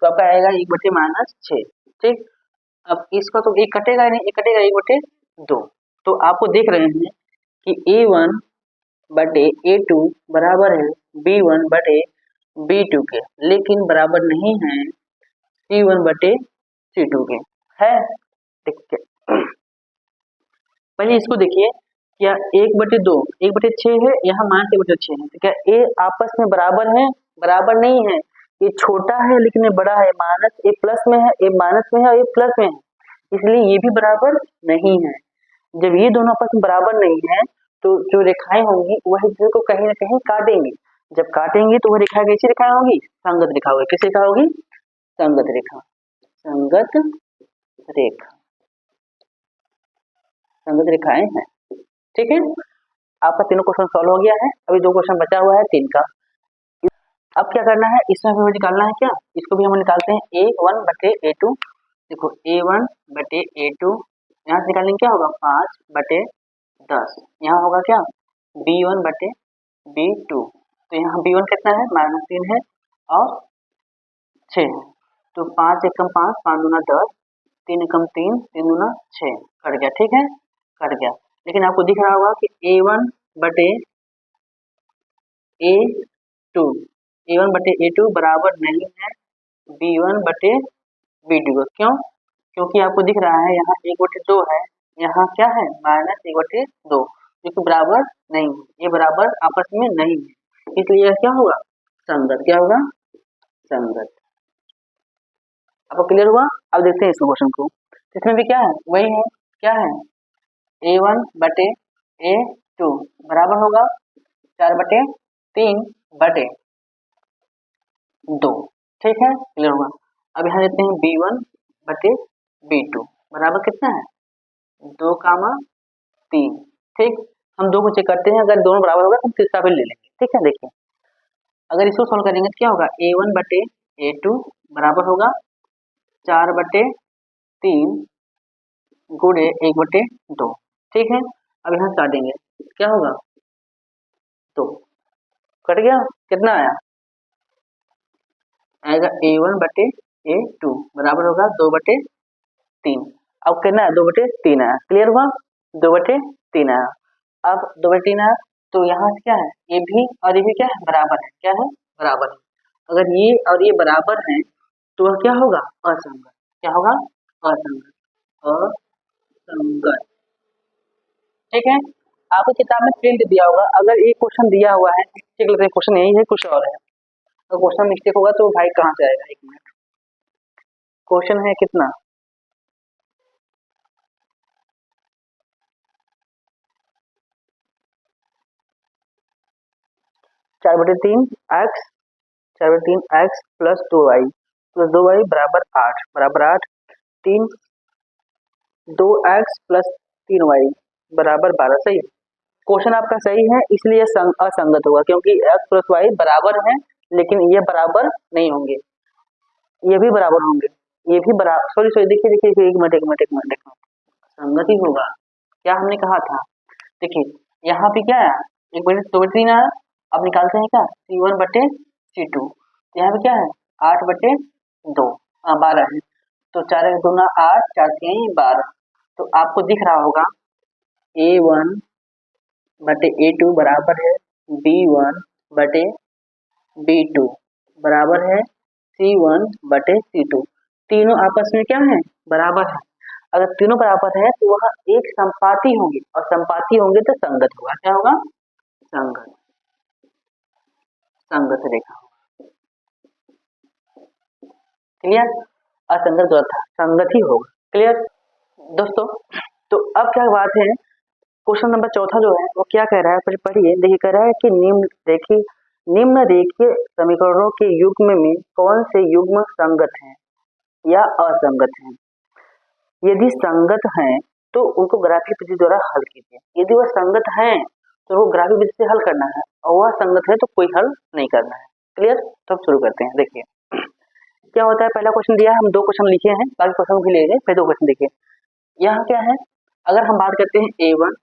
तो आपका आएगा 1 बटे -6, ठीक। अब इसका तो एक कटेगा नहीं, एक कटेगा 1 बटे 2, तो आपको देख रहे हैं कि A1 बटे A2 बराबर है B1 बटे B2 के, लेकिन बराबर नहीं है C1 बटे C2 के, है। देखिए पहले इसको देखिए, क्या 1 बटे 2 1 बटे 6 है, यहाँ -1 बटे 6 है, तो क्या ए आपस में बराबर है, बराबर नहीं है, ये छोटा है लेकिन ये बड़ा है, माइनस ए प्लस में है, ए माइनस में है और ये प्लस में है, इसलिए ये भी बराबर नहीं है। जब ये दोनों आपस में बराबर नहीं है तो जो रेखाएं होंगी वह एक दूसरे को कहीं ना कहीं काटेंगी, जब काटेंगे तो वह रेखा कैसी रेखा होगी, संगत रेखा होगी। किस रेखा होगी, संगत रेखा, संगत रेखा, संगत रेखाएं हैं, ठीक है। आपका तीनों क्वेश्चन सॉल्व हो गया है, अभी 2 क्वेश्चन बचा हुआ है 3 का। अब क्या करना है, इसमें हमें निकालना है क्या, इसको भी हम निकालते हैं A1 बटे A2। देखो A1 बटे A2, यहाँ से निकालेंगे क्या होगा, 5 बटे 10, यहाँ होगा क्या, B1 बटे B2, तो यहाँ B1 कितना है, -3 है और 6 है, तो 5 एकम 5, 5 दूना 10, 3 एकम 3, 3 दूना 6, कट गया, ठीक है, कट गया। लेकिन आपको दिख रहा होगा कि A1 बटे A2 बराबर नहीं है B1 बटे B2 का, क्यों, क्योंकि आपको दिख रहा है यहाँ 1 बटे 2 है, यहाँ क्या है, -1 बटे 2, जो कि बराबर नहीं है, ये बराबर आपस में नहीं है, इसलिए यह क्या होगा, संगत। क्या होगा, संगत। आपको क्लियर हुआ। अब देखते हैं इस क्वेश्चन को, इसमें भी क्या है, वही है, क्या है, A1 बटे A2 बराबर होगा 4/3/2, ठीक है, क्लियर हुआ। अब यहाँ देते हैं B1/B2 बराबर कितना है 2, 3, ठीक। हम दो को चेक करते हैं, अगर दोनों बराबर होगा तो हम तीसरा भी ले लेंगे, ठीक है। देखिए अगर इसको सॉल्व करेंगे तो क्या होगा A1/A2 बराबर होगा 4/3 गुणे 1/2, ठीक है। अब यहाँ काटेंगे क्या होगा 2, कट गया, कितना आएगा A1/A2 बराबर होगा 2/3। अब कितना है 2/3 आया, क्लियर हुआ, 2/3 आया। अब 2/3 आया तो यहाँ से क्या है ये भी और ये भी क्या है बराबर है, क्या है बराबर है। अगर ये और ये बराबर है तो वह क्या होगा असंगत, क्या होगा असंगत, असंगत, ठीक है। आपको किताब में प्रिंट दिया होगा, अगर एक क्वेश्चन दिया हुआ है ठीक लगता है क्वेश्चन यही है कुछ और है, अगर क्वेश्चन मिस्टेक होगा तो भाई कहाँ से आएगा, 1 मिनट। क्वेश्चन है कितना 4/3 x 4/3 x प्लस 2y बराबर 8 3 2x प्लस 3y बराबर 12, सही है। क्वेश्चन आपका सही है इसलिए असंगत होगा क्योंकि x प्लस y बराबर है लेकिन ये बराबर नहीं होंगे, ये भी बराबर होंगे, ये भी बराबर सॉरी देखिए देखिए 1 मिनट संगत ही होगा, क्या हमने कहा था। देखिए यहाँ पे क्या है 1/3 आया, अब निकालते हैं क्या C1/C2, यहाँ पे क्या है 8/2 12 है, तो 4 दूना 8 4 3 12, तो आपको दिख रहा होगा A1/A2 बराबर है B1/B2 बराबर है C1/C2, तीनों आपस में क्या है बराबर है। अगर तीनों बराबर है तो वह एक संपाती होंगे और संपाती होंगे तो संगत होगा, क्या होगा संगत, संगत रेखा, क्लियर। असंगत जो था संगत ही होगा, क्लियर दोस्तों। तो अब क्या बात है क्वेश्चन नंबर चौथा जो है वो क्या कह रहा है, पढ़िए देखिए, कह रहा है कि निम्न रेखीय समीकरणों के युग्म में कौन से युग्म संगत हैं या असंगत हैं। यदि संगत हैं तो उनको ग्राफिक विधि द्वारा हल कीजिए, यदि वह संगत हैं तो वो ग्राफिक विधि से हल करना है और वह संगत है तो कोई हल नहीं करना है, क्लियर। तो अब शुरू करते हैं। देखिए क्या होता है, पहला क्वेश्चन दिया है, हम 2 क्वेश्चन लिखे हैं, बाकी क्वेश्चन भी लेंगे, फिर 2 क्वेश्चन देखिए। यहाँ क्या है, अगर हम बात करते हैं A1,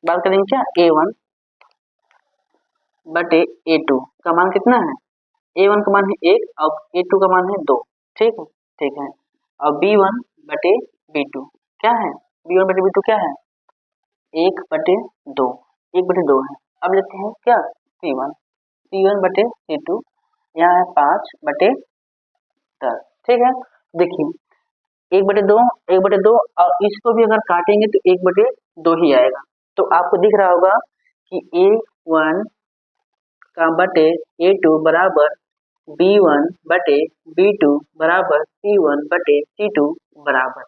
बात करेंगे क्या A1/A2 का मान कितना है, A1 का मान है 1 और A2 का मान है 2, ठीक है, ठीक है। और B1/B2 क्या है, B1/B2 क्या है 1/2 है। अब लेते हैं क्या C1/C2, यहाँ है 5/10, ठीक है। देखिए 1/2 और इसको भी अगर काटेंगे तो 1/2 ही आएगा, तो आपको दिख रहा होगा कि A1 का बटे A2 बराबर B1/B2 बराबर C1/C2 बराबर,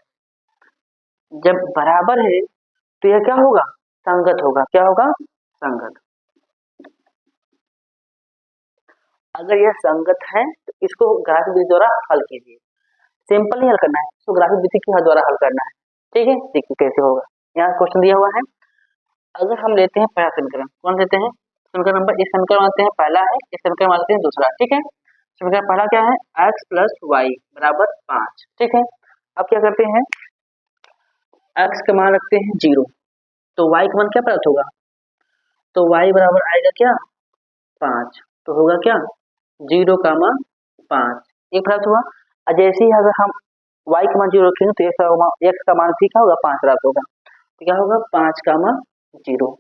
जब बराबर है तो यह क्या होगा संगत होगा, क्या होगा संगत। अगर यह संगत है तो इसको ग्राफिक विधि द्वारा हल कीजिए, सिंपल नहीं हल करना है, इसको ग्राफिक विधि के द्वारा हल करना है, ठीक है। देखिए कैसे होगा, यहाँ क्वेश्चन दिया हुआ है, अगर हम लेते हैं पहला समीकरण, कौन लेते हैं समीकरण नंबर, इस समीकरण मानते हैं पहला है, इस समीकरण मानते हैं दूसरा, ठीक है। समीकरण पहला क्या है x प्लस वाई बराबर 5, ठीक है। अब क्या करते हैं x का मान रखते हैं 0, तो y का मान क्या प्राप्त होगा, तो y बराबर आएगा क्या 5, तो होगा क्या 0,5 एक प्राप्त हुआ। और जैसे ही अगर हम y का मान 0 रखेंगे तो x का मान भी क्या होगा 5 प्राप्त होगा, तो क्या होगा 5,0,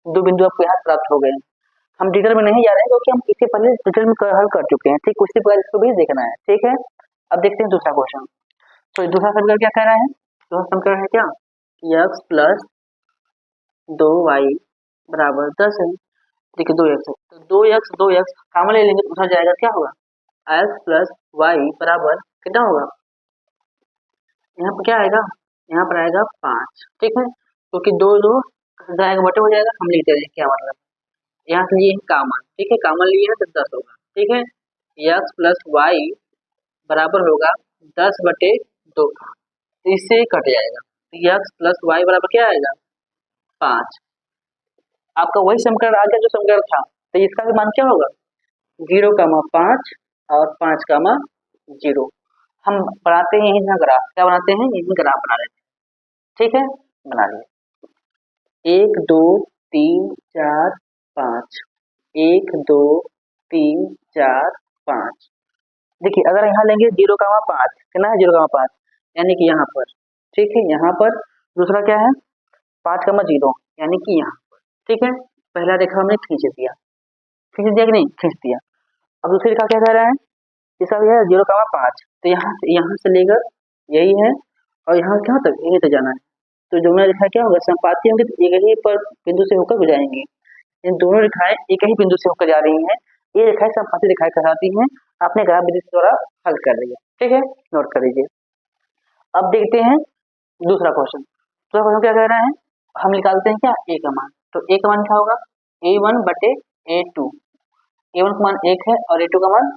2 बिंदु आपको यहाँ प्राप्त हो गए। हम डिटेल में नहीं जा रहे हैं क्योंकि हम इससे पहले डिटेल में हल कर चुके हैं, ठीक, उसी प्रकार इसको भी देखना है, ठीक है। अब देखते हैं दूसरा क्वेश्चन, तो दूसरा समीकरण क्या कह रहा है, दूसरा समीकरण है क्या x प्लस 2y बराबर 10 है, देखिए 2x है, तो 2x कॉमन ले लेंगे तो उधर जाएगा, क्या होगा x प्लस वाई बराबर कितना होगा, यहाँ पर क्या आएगा, यहाँ पर आएगा 5, ठीक है, क्योंकि 2 जाएगा बटे हो जाएगा, हम लिखते हैं क्या मतलब यहाँ से लिए हैं कामन, ठीक है, कामन लिए हैं तो 10 होगा, ठीक है। x प्लस वाई बराबर होगा 10/2, इससे कट जाएगा, तो x प्लस वाई बराबर क्या आएगा 5। आपका वही समीकरण आ गया जो समीकरण था, तो इसका भी मान क्या होगा 0,5 और 5,0। हम बनाते हैं यही ग्राफ, क्या बनाते हैं यही ग्राफ बना लेते हैं, ठीक है, बना लिए 1 2 3 4 5, 1 2 3 4 5। देखिए अगर यहाँ लेंगे 0,5, कितना है 0,5, यानी कि यहाँ पर, ठीक है, यहाँ पर दूसरा क्या है 5,0 यानी कि यहाँ पर, ठीक है। पहला रेखा हमने खींच दिया कि नहीं, खींच दिया। अब दूसरी रेखा क्या कह रहा है, इसका भी है 0,5, तो यहाँ से लेकर यही है और यहाँ क्या तक यही तक जाना है, तो दोनों रेखा क्या होगा संपाती होंगी, तो एक ही पर बिंदु से होकर गुजरेंगी। इन दोनों रेखाएं एक ही बिंदु से होकर जा रही हैं, ये रेखाएं संपाती रेखाएं कहलाती हैं। आपने ग्राफ विधि द्वारा हल कर लिया, ठीक है, नोट कर लीजिए। अब देखते हैं दूसरा क्वेश्चन। दूसरा क्वेश्चन क्या कह रहा है, हम निकालते हैं क्या ए का मान, तो ए का मान क्या होगा A1/A2, A1 का मान 1 है और A2 का मान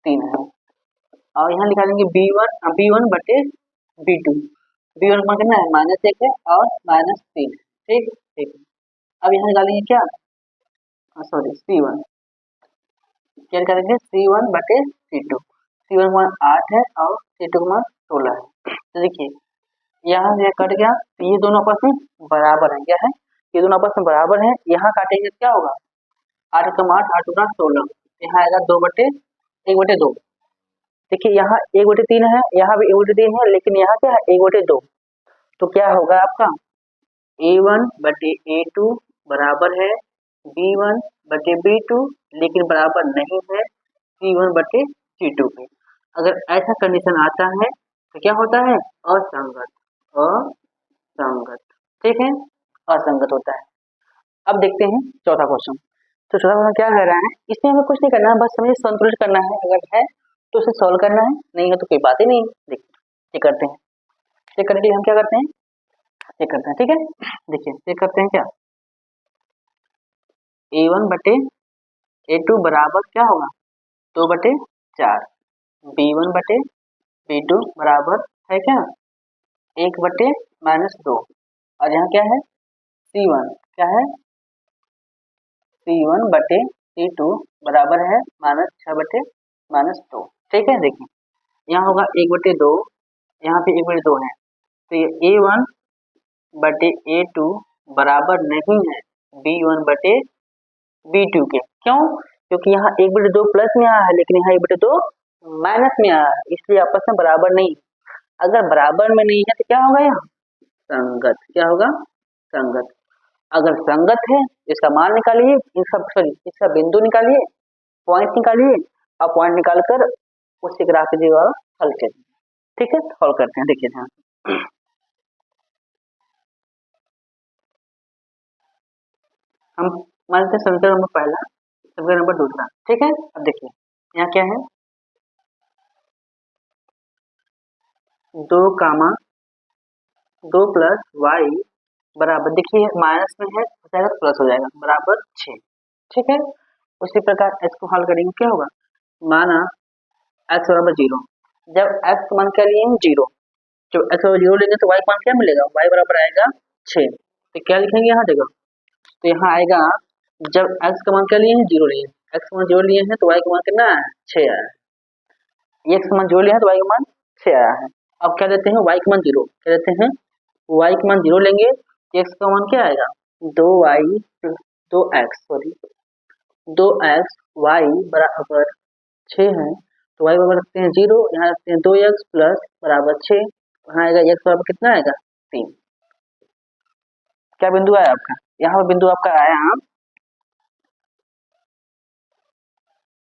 3 है, और यहाँ निकालेंगे B1/B2, B1 का मान कितना है -1 है और -3 है, ठीक ठीक है। अब यहाँ निकालेंगे क्या, सॉरी C1, क्या निकालेंगे C1/C2, C1 का मान 8 है और C2 का मान 16 है। तो देखिए यहाँ से कट गया, तो ये दोनों आपस में बराबर है, क्या है ये दोनों आपस में बराबर है। यहाँ काटेंगे तो क्या होगा 8 कम 8, 8 गुना 16, यहाँ आएगा 1/2। देखिए यहाँ 1/3 है, यहाँ भी 1/3 है, लेकिन यहाँ क्या है 1/2, तो क्या होगा आपका A1/A2 बराबर है B1/B2, लेकिन बराबर नहीं है C1/C2 के। अगर ऐसा कंडीशन आता है तो क्या होता है असंगत, असंगत, ठीक है, असंगत होता है। अब देखते हैं चौथा क्वेश्चन। तो चौथा क्वेश्चन क्या कह रहा है, इसमें हमें कुछ नहीं करना है, बस हमें संतुलित करना है, अगर है तो उसे सॉल्व करना है, नहीं है तो कोई बात ही नहीं। देखिए चेक करते हैं, चेक करने के लिए हम क्या करते हैं, चेक करते हैं, ठीक है। देखिए चेक करते हैं क्या A1/A2 बराबर क्या होगा 2/4, B1/B2 बराबर है क्या 1/-2, और यहाँ क्या है C1, क्या है C1/C2 बराबर है -6/-2, ठीक है। देखिए यहाँ होगा 1/2, यहाँ पे 1/2 है, तो ये A1/A2 बराबर नहीं है B1/B2 के। क्यों, क्योंकि यहाँ 1/2 प्लस में आया है, लेकिन यहाँ 1/2 माइनस में आया है, इसलिए आपस में बराबर नहीं। अगर बराबर में नहीं है तो क्या होगा यहाँ संगत, क्या होगा संगत। अगर संगत है इसका मान निकालिए, इसका बिंदु निकालिए, पॉइंट निकालिए, और पॉइंट निकालकर उसी ग्राफ के द्वारा हल करिए, ठीक है। सॉल्व करते हैं, देखिए ध्यान से। हम मानते हैं समीकरण नंबर पहला, समीकरण नंबर दूसरा, ठीक है। अब देखिए यहाँ क्या है 2 प्लस वाई बराबर, देखिए माइनस में है हो जाएगा तो प्लस हो जाएगा, बराबर 6, ठीक है। उसी प्रकार x को हल करेंगे क्या होगा, माना x बराबर 0, जब x का मान क्या लिए हैं 0, जब x बराबर 0 लेंगे तो y का मान क्या मिलेगा, y बराबर आएगा 6, तो क्या लिखेंगे यहाँ देखो, तो यहाँ आएगा जब x का मान क्या लिए हैं 0 लिए, x का मान 0 लिए हैं तो y का मान कितना है 6 आया है, x का मान 0 लिया है तो y का मान 6 आया है। अब क्या देते हैं y का मान 0, क्या देते हैं y का मान 0 लेंगे, x का मान क्या आएगा 2x y बराबर 6 है, तो y बराबर रखते हैं 0, यहाँ रखते हैं 2x प्लस बराबर 6, यहाँ आएगा x बराबर कितना आएगा 3। क्या बिंदु आया आपका, यहाँ पर बिंदु आपका आया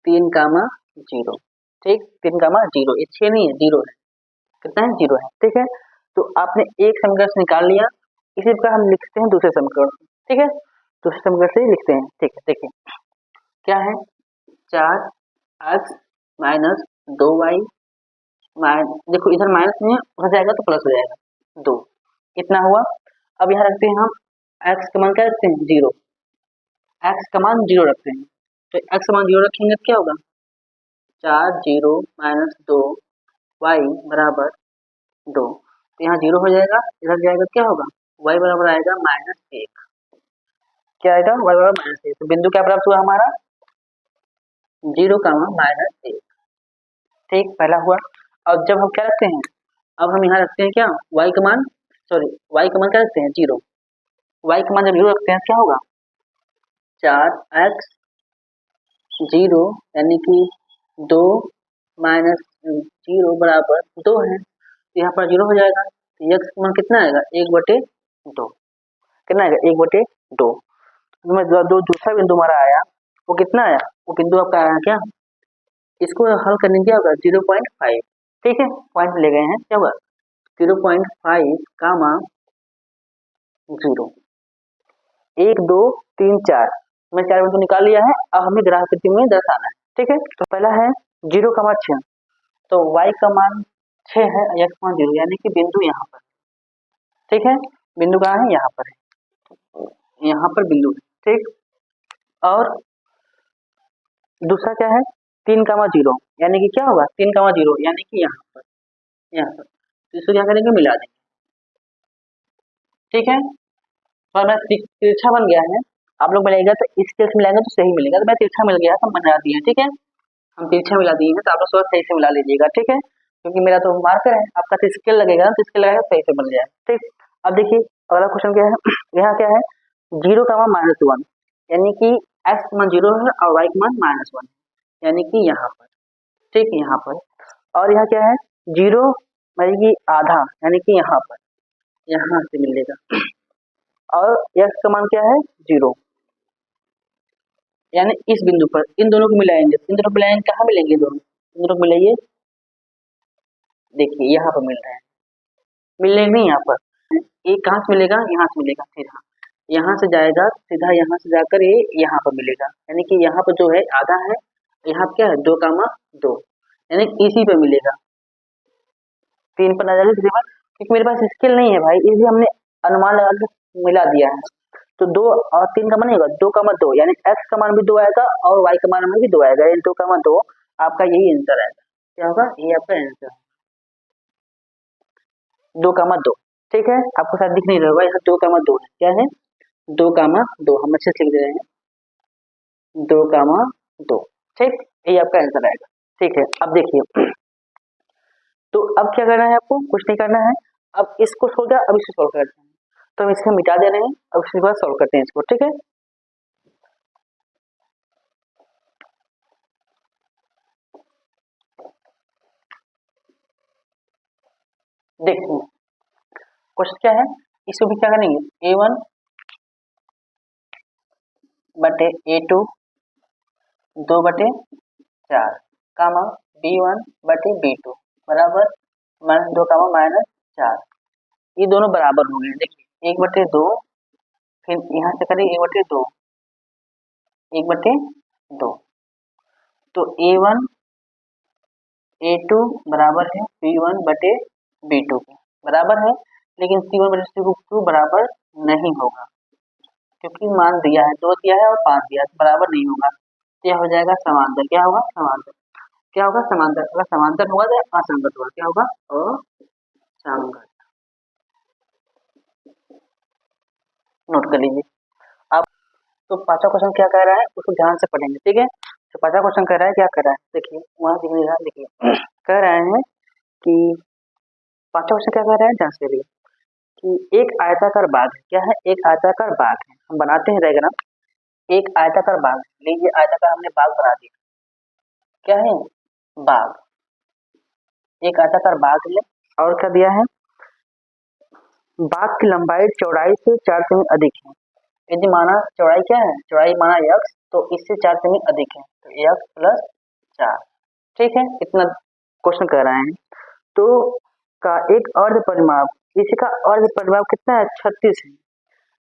3,0, ठीक, 3,0, ये 6 नहीं है 0 है, कितना है 0 है, ठीक है। तो आपने एक समीकरण से निकाल लिया, इसी प्रकार हम लिखते हैं दूसरे समीकरण, ठीक है, दूसरे समीकरण से लिखते हैं, ठीक है। देखिए क्या है 4x माइनस 2y, देखो इधर माइनस नहीं है, उधर जाएगा तो प्लस हो जाएगा 2, इतना हुआ। अब यहाँ रखते हैं हम x का मान क्या रखते हैं 0, एक्स का मान 0 रखते हैं, तो एक्स का मान 0 रखेंगे तो क्या होगा, 4 0 माइनस 2 वाई बराबर 2, तो यहाँ 0 हो जाएगा, इधर जाएगा क्या होगा, y बराबर आएगा -1, क्या आएगा, y बराबर -1, तो बिंदु क्या प्राप्त हुआ हमारा, 0, -1, ठीक, पहला हुआ। अब जब हम क्या रखते हैं, अब हम यहाँ रखते हैं क्या, y का मान, सॉरी y का मान क्या रखते हैं 0, y का मान जब 0 रखते हैं क्या होगा, 4x 0 यानी कि 2 माइनस 0 बराबर 2 है, तो यहाँ पर 0 हो जाएगा, तो x का मान कितना आएगा, 1/2, कितना आएगा 1/2, जो दूसरा बिंदु हमारा आया वो कितना आया, वो बिंदु आपका आया क्या, इसको हल करने क्या होगा 0.5, ठीक है, पॉइंट ले गए हैं, क्या होगा 0.5 कामा 0, 1 2 3 4, मैं 4 बिंदु निकाल लिया है, अब हमें ग्राफिक में दर्शाना है, ठीक है, तो पहला है 0,6, तो y का मान 6 है, x का मान 0, यानी कि बिंदु यहाँ पर, ठीक है, बिंदु कहाँ है, यहाँ पर है, यहाँ पर बिंदु है, ठीक, और दूसरा क्या है 3,0, यानी कि क्या होगा 3,0, यानी कि यहाँ पर, तो इसको क्या करेंगे, मिला देंगे, ठीक है, तो हमारा तिरछा बन गया है, आप लोग मिलेगा तो इसके मिलाएंगे तो सही मिलेगा, तो मैं तिरछा मिल गया तो हम बना दिए, ठीक है, हम तिरछा मिला दिए हैं, तो आप लोग सही से मिला लीजिएगा, ठीक है, क्योंकि मेरा तो मार्कर है, आपका तो स्केल लगेगा ना, तो स्केल लगाएगा सही से बन जाए, ठीक। अब देखिए अगला क्वेश्चन क्या है, यहाँ क्या है 0,-1, यानी कि x का मान 0 है और y का मान -1, यानी कि यहाँ पर, ठीक, यहाँ पर, और यहाँ क्या है 0 यानी कि आधा, यानी कि यहाँ पर, यहाँ से मिलेगा, और x का मान क्या है 0, यानी इस बिंदु पर, इन दोनों को मिलाएंगे, कहाँ मिलेंगे दोनों, इन दोनों को मिलाइए, देखिए यहाँ पर मिल रहे हैं, मिलेंगे नहीं यहाँ पर, एक कहाँ से मिलेगा, यहाँ से मिलेगा, सीधा यहाँ से जाएगा, सीधा यहाँ से जाकर ये यहाँ पर मिलेगा, यानी कि यहाँ पर जो है आधा है, यहाँ क्या है 2,2, यानी इसी पे मिलेगा, 3 पर ना जाएगा किसी पर, क्योंकि मेरे पास स्केल नहीं है भाई, इसलिए हमने अनुमान लगा के मिला दिया है, तो 2 और 3 का मान नहीं होगा 2,2, यानी x का मान भी 2 आएगा और y का मान भी 2 आएगा, यानी 2,2 आपका यही आंसर आएगा, क्या होगा, ये आपका आंसर 2,2, ठीक है, आपको शायद दिख नहीं रहा होगा, यहाँ 2,2 है, क्या है 2,2, हम अच्छे से लिख दे रहे हैं 2,2, ठीक, ये आपका आंसर आएगा, ठीक है। अब देखिए तो अब क्या करना है, आपको कुछ नहीं करना है, अब इसको सोल्व किया, अब इसको सोल्व करते हैं, तो हम इसको मिटा दे रहे हैं, अब इसके बाद सोल्व करते हैं इसको, ठीक है। देखिए क्वेश्चन क्या है, इसको भी क्या करेंगे A1 बटे A2 2/4 कामा B1 बटे B2 बराबर -2 -4, ये दोनों बराबर हो गए, देखिए 1/2, फिर यहाँ से करें 1/2, 1/2, तो A1 A2 बराबर है B1 बटे B2 के बराबर है, लेकिन C1 बटे C2 बराबर नहीं होगा, क्योंकि मान दिया है 2 दिया है और 5 दिया है, तो बराबर नहीं होगा, क्या हो जाएगा समांतर, क्या होगा समांतर, क्या होगा समांतर, अगर समांतर होगा तो असंगत होगा, क्या होगा असंगत, नोट कर लीजिए। अब तो पांचवा क्वेश्चन क्या कह रहा है उसको ध्यान से पढ़ेंगे, ठीक है, तो पांचवा क्वेश्चन कह रहा है, क्या कह रहा है, देखिए वहां दिख रहा है, देखिए कह रहे हैं कि पांचवा क्वेश्चन क्या कह रहा है, ध्यान से देखिए कि एक आयताकार बाग है, क्या है, एक आयताकार बाग है, हम बनाते हैं डायग्राम, एक आयताकार बाग, लीजिए आयताकार हमने बाग बना दिया, क्या है बाग, एक आयताकार बाग है, और क्या दिया है, बाग की लंबाई चौड़ाई से 4 सेमी अधिक है, यदि माना चौड़ाई क्या है, चौड़ाई माना x, तो इससे 4 सेमी अधिक है, तो x प्लस 4, ठीक है, इतना क्वेश्चन कर रहे हैं, तो का एक अर्ध परिमाप, इसका अर्ध परिमाप कितना है 36 है,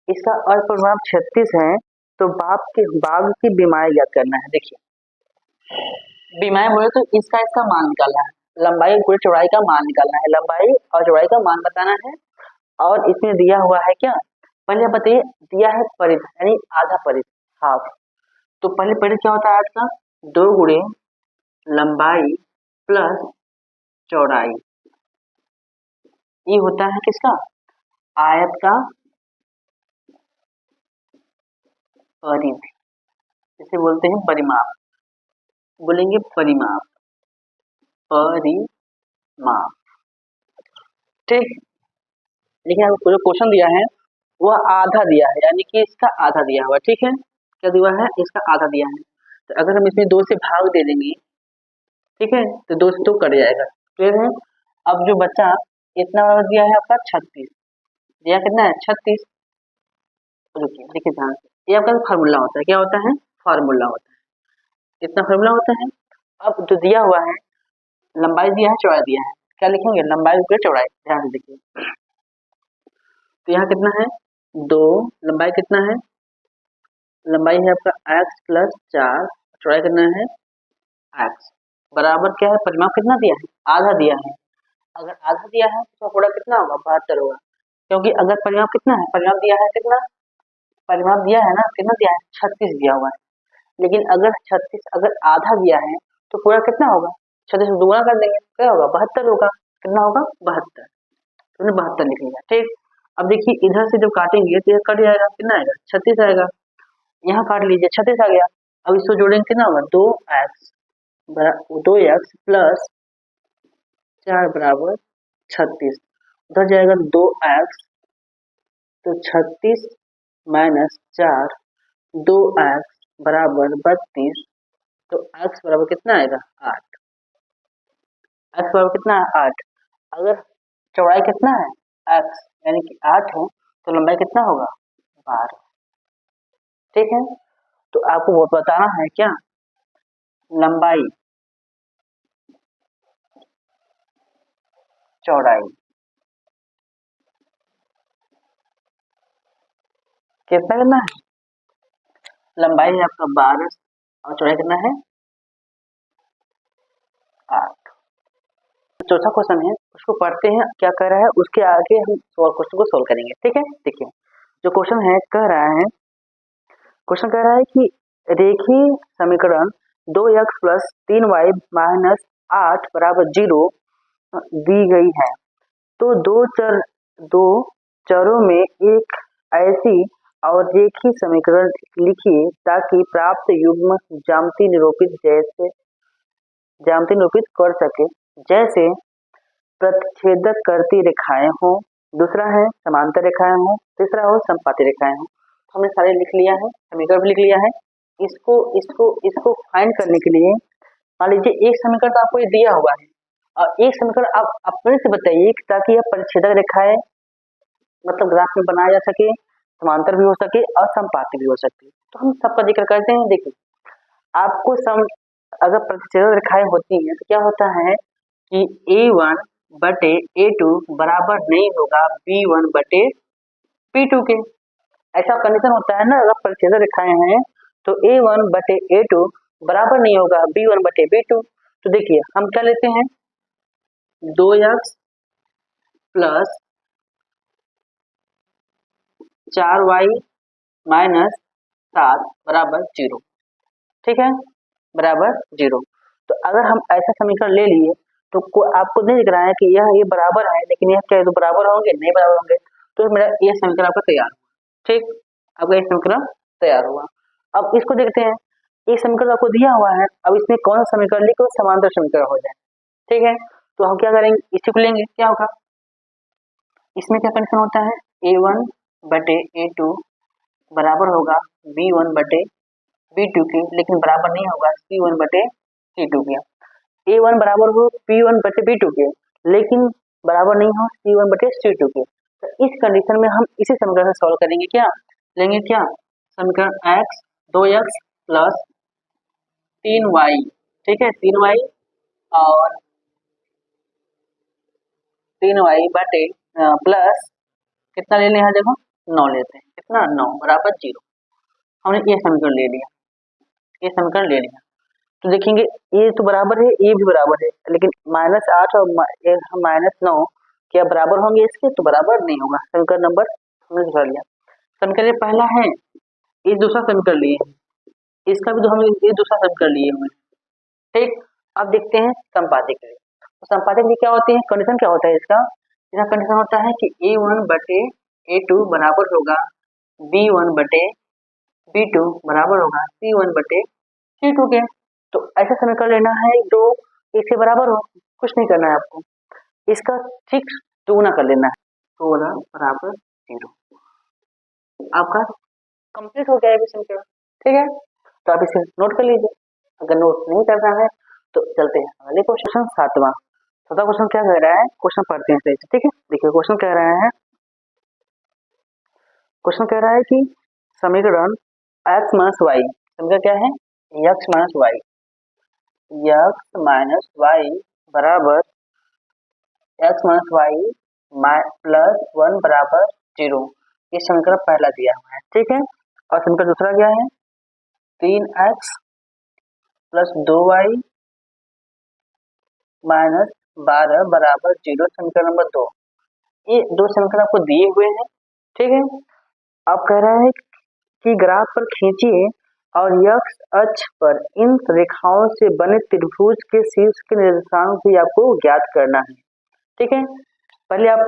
इसका अर्ध परिमाप 36 है, तो बाग की बीमाई ज्ञात करना है, देखिए बीमाई बोले तो इसका मान निकालना है, लंबाई पूरी चौड़ाई का मान निकालना है, लंबाई और चौड़ाई का मान बताना है, और इसमें दिया हुआ है क्या, पहले बताइए दिया है परिध, यानी आधा परिध, हाफ। तो पहले पहले क्या होता है आयत का, 2 गुणे लंबाई प्लस चौड़ाई, ये होता है किसका, आयत का परिधि, इसे बोलते हैं परिमाप, बोलेंगे परिमाप, परिमाप। ठीक, लेकिन आपको जो क्वेश्चन दिया है वह आधा दिया है, यानी कि इसका आधा दिया हुआ। ठीक है, क्या दिया है, इसका आधा दिया है। तो अगर हम इसमें 2 से भाग दे देंगे, ठीक है, तो 2 से 2 कट जाएगा, क्लियर है। अब जो बच्चा इतना वाला दिया है आपका 36, दिया कितना है 36। रुकिए देखिए ध्यान से, ये आपका फार्मूला होता है, क्या होता है, फार्मूला होता है, इतना फार्मूला होता है। अब जो दिया हुआ है, लंबाई दिया है, चौड़ाई दिया है, क्या लिखेंगे, लंबाई के चौड़ाई, ध्यान से देखिए। तो यहाँ कितना है 2, लंबाई कितना है, लंबाई है आपका x प्लस 4, चौड़ाई कितना है x, बराबर क्या है, परिमाप कितना दिया है, आधा दिया है। अगर आधा दिया है तो थोड़ा कितना होगा, 72 होगा, क्योंकि अगर परिमाप कितना है, परिमाप दिया है कितना, परिमाप दिया है ना, कितना दिया है 36 दिया हुआ है। लेकिन अगर 36 अगर आधा दिया है तो पूरा कितना होगा, 36 को दोगुना कर देंगे, क्या होगा 72 होगा, कितना होगा 72, तुमने 72 लिख लिया। ठीक, अब देखिए इधर से जब काटेंगे तो यह कट जाएगा, कितना आएगा 36 आएगा, यहाँ काट लीजिए 36 आ गया। अब इसको जोड़ेंगे कितना होगा 2x प्लस 4 बराबर 36, उधर जाएगा 2x, तो 36 माइनस 4, 2x बराबर 32, तो x बराबर कितना आएगा 8, x बराबर कितना है 8। अगर चौड़ाई कितना है x यानी कि 8 है, तो लंबाई कितना होगा 12। ठीक है, तो आपको वो बताना है क्या, लंबाई चौड़ाई कितना करना है, लंबाई है आपका 12 और चौड़ाई कितना है 8। चौथा क्वेश्चन है, उसको पढ़ते हैं क्या कह रहा है, उसके आगे हम क्वेश्चन को सोल्व करेंगे। ठीक है, देखिए जो क्वेश्चन है कह रहा है, क्वेश्चन कह रहा है कि रेखीय समीकरण 2x प्लस 3y माइनस 8 बराबर 0 दी गई है। तो दो चरों में एक ऐसी और रेखीय समीकरण लिखिए ताकि प्राप्त युग्म ज्यामिति निरूपित कर सके, जैसे प्रतिच्छेदक करती रेखाएं हो, दूसरा है समांतर रेखाएं हो, तीसरा हो समपाती रेखाएं हो। तो हमने सारे लिख लिया है, समीकरण भी लिख लिया है। इसको इसको इसको फाइंड करने के लिए मान लीजिए एक समीकरण तो आपको ये दिया हुआ है और एक समीकरण आप अपने से बताइए ताकि यह परिच्छेदक रेखाएं मतलब ग्राफ में बनाया जा सके, समांतर भी हो सके और समपाती भी हो सके। तो हम सबका जिक्र करते हैं। देखिए आपको अगर प्रतिच्छेदक रेखाएं होती हैं तो क्या होता है कि A1 बटे A2 बराबर नहीं होगा B1 बटे B2 के, ऐसा कंडीशन होता है ना। अगर प्रतिच्छेदक रेखाएं हैं तो A1 बटे A2 बराबर नहीं होगा B1 बटे B2। तो देखिए हम क्या लेते हैं 2x प्लस 4y माइनस 7 बराबर 0, ठीक है, बराबर 0। तो अगर हम ऐसा समीकरण ले लिए तो आपको नहीं दिख रहा है कि ये बराबर है, लेकिन यह क्या तो बराबर होंगे, नहीं बराबर होंगे। तो मेरा ये समीकरण आपका तैयार हुआ। ठीक, आपका ये समीकरण तैयार हुआ। अब इसको देखते हैं, एक समीकरण आपको दिया हुआ है, अब इसमें कौन सा समीकरण लिखे समांतर समीकरण हो जाए। ठीक है, तो हम क्या करेंगे, इसी को लेंगे, क्या होगा इसमें क्या कंडीशन होता है A1 बटे A2 बराबर होगा B1 बटे B2 के, लेकिन बराबर नहीं होगा C1 बटे C2 के। A1 बराबर हो P1 बटे B2 के, लेकिन बराबर नहीं हो C1 बटे C2 के। तो इस कंडीशन में हम इसी समीकरण से सॉल्व करेंगे, क्या लेंगे, क्या समीकरण x 2x प्लस 3y, ठीक है 3y और 3y बटे प्लस कितना ले लें, हर जगह 9 लेते हैं, कितना 9 बराबर 0। हमने ये समीकरण ले लिया, ये समीकरण ले लिया। तो देखेंगे ये तो बराबर है, ये भी बराबर है, लेकिन -8 और -9 क्या बराबर होंगे इसके, तो बराबर नहीं होगा। समीकरण नंबर हमने कर लिया। समीकरण पहला है ये दूसरा समीकरण लिए हैं, इसका भी जो हम ये दूसरा समीकरण लिए हुए हैं। ठीक, अब देखते हैं संपादिक क्रिया। तो संपादिक क्रिया क्या होती है, कंडीशन क्या होता है इसका कंडीशन होता है कि A1 बटे A2 बराबर होगा B1 बटे B2 बराबर होगा C1 बटे C2 के। तो ऐसा समीकरण लेना है जो इसके बराबर हो, कुछ नहीं करना है आपको, इसका ठीक दोगुना कर लेना है, तो बोला बराबर 0, आपका कंप्लीट हो गया है समीकरण। ठीक है, तो आप इसे नोट कर लीजिए, अगर नोट नहीं करना है तो चलते हैं अगले क्वेश्चन सातवां क्वेश्चन क्या कह रहा है, क्वेश्चन पढ़ते हैं सही से। ठीक है, देखिए क्वेश्चन कह रहा है कि समीकरण x माइनस वाई, समीकरण क्या है x माइनस वाई बराबर x माइनस वाई प्लस 1 बराबर 0, ये समीकरण पहला दिया हुआ है। ठीक है, और समीकरण दूसरा क्या है 3x प्लस 2y माइनस 12 बराबर 0, समीकरण नंबर 2। ये दो समीकरण आपको दिए हुए हैं। ठीक है, अब कह रहा है कि ग्राफ पर खींचिए और x अक्ष पर इन रेखाओं से बने त्रिभुज के शीर्ष के निर्देशांक भी आपको ज्ञात करना है। ठीक है, पहले आप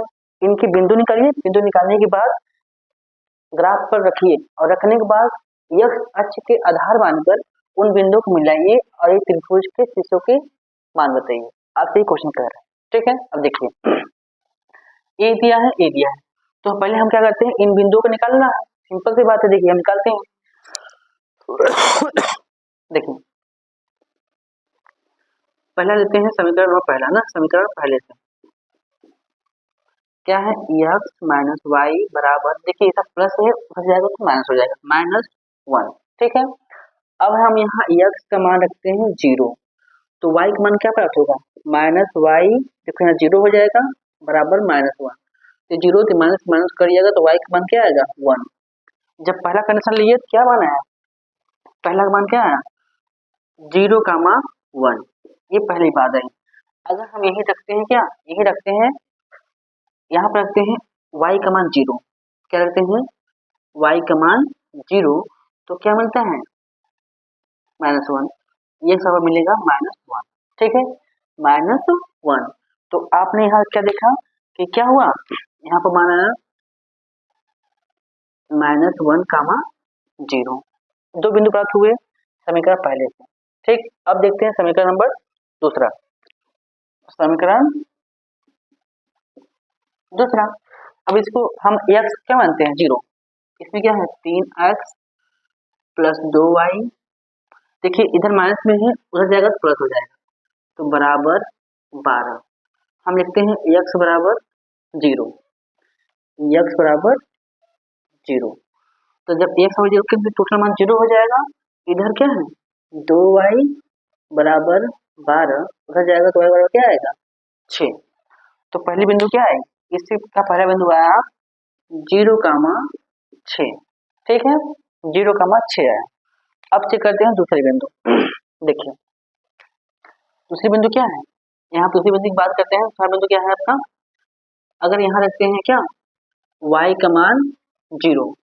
इनकी बिंदु निकालिए, बिंदु निकालने के बाद ग्राफ पर रखिए और रखने के बाद x अक्ष के आधार मानकर उन बिंदुओं को मिलाइए और ये त्रिभुज के शीर्षों के मान बताइए। आपसे ही क्वेश्चन कर रहा है। ठीक है, अब देखिए ए दिया है, तो पहले हम क्या करते हैं, इन बिंदुओं को निकालना है, सिंपल सी बात है। देखिए हम निकालते हैं देखिए पहला लेते हैं समीकरण पहला ना, समीकरण पहले से क्या है x माइनस वाई बराबर, देखिए इसका प्लस है हो जाएगा तो माइनस हो जाएगा, -1। ठीक है, अब हम यहाँ x का मान रखते हैं 0, तो y का मान क्या प्राप्त होगा -y, देखो यहाँ 0 हो जाएगा बराबर -1, तो 0 से माइनस माइनस करिएगा तो y का मान क्या आएगा 1। जब पहला कंडीशन लिए तो क्या मान आया, पहला मान क्या आया 0,1, ये पहली बात है। अगर हम यही रखते हैं, क्या यही रखते हैं, यहाँ पर रखते हैं y का मान 0, क्या रखते हैं y का मान 0, तो क्या मिलता है -1, ये सब मिलेगा -1। ठीक है, -1, तो आपने यहाँ क्या देखा कि क्या हुआ, यहाँ पर मान आया -1,0, दो बिंदु प्राप्त हुए समीकरण पहले से। ठीक, अब देखते हैं समीकरण नंबर दूसरा, समीकरण दूसरा, अब इसको हम x क्या मानते हैं 0, इसमें क्या है 3x प्लस 2y, देखिए इधर माइनस में है उधर जाएगा तो प्लस हो जाएगा, तो बराबर 12। हम लिखते हैं x बराबर 0, x बराबर 0, तो जब x और 0 के टोटल मान 0 हो जाएगा, इधर क्या है 2y बराबर 12, उधर जाएगा तो y बराबर क्या आएगा 6। तो पहली बिंदु क्या है, इससे का पहला बिंदु आया 0,6। ठीक है, 0,6 आया। अब चेक करते हैं दूसरे बिंदु देखिए दूसरी बिंदु क्या है, यहाँ दूसरी बिंदु की बात करते हैं। दूसरा बिंदु क्या है आपका, अगर यहाँ रखते हैं क्या y का मान 0,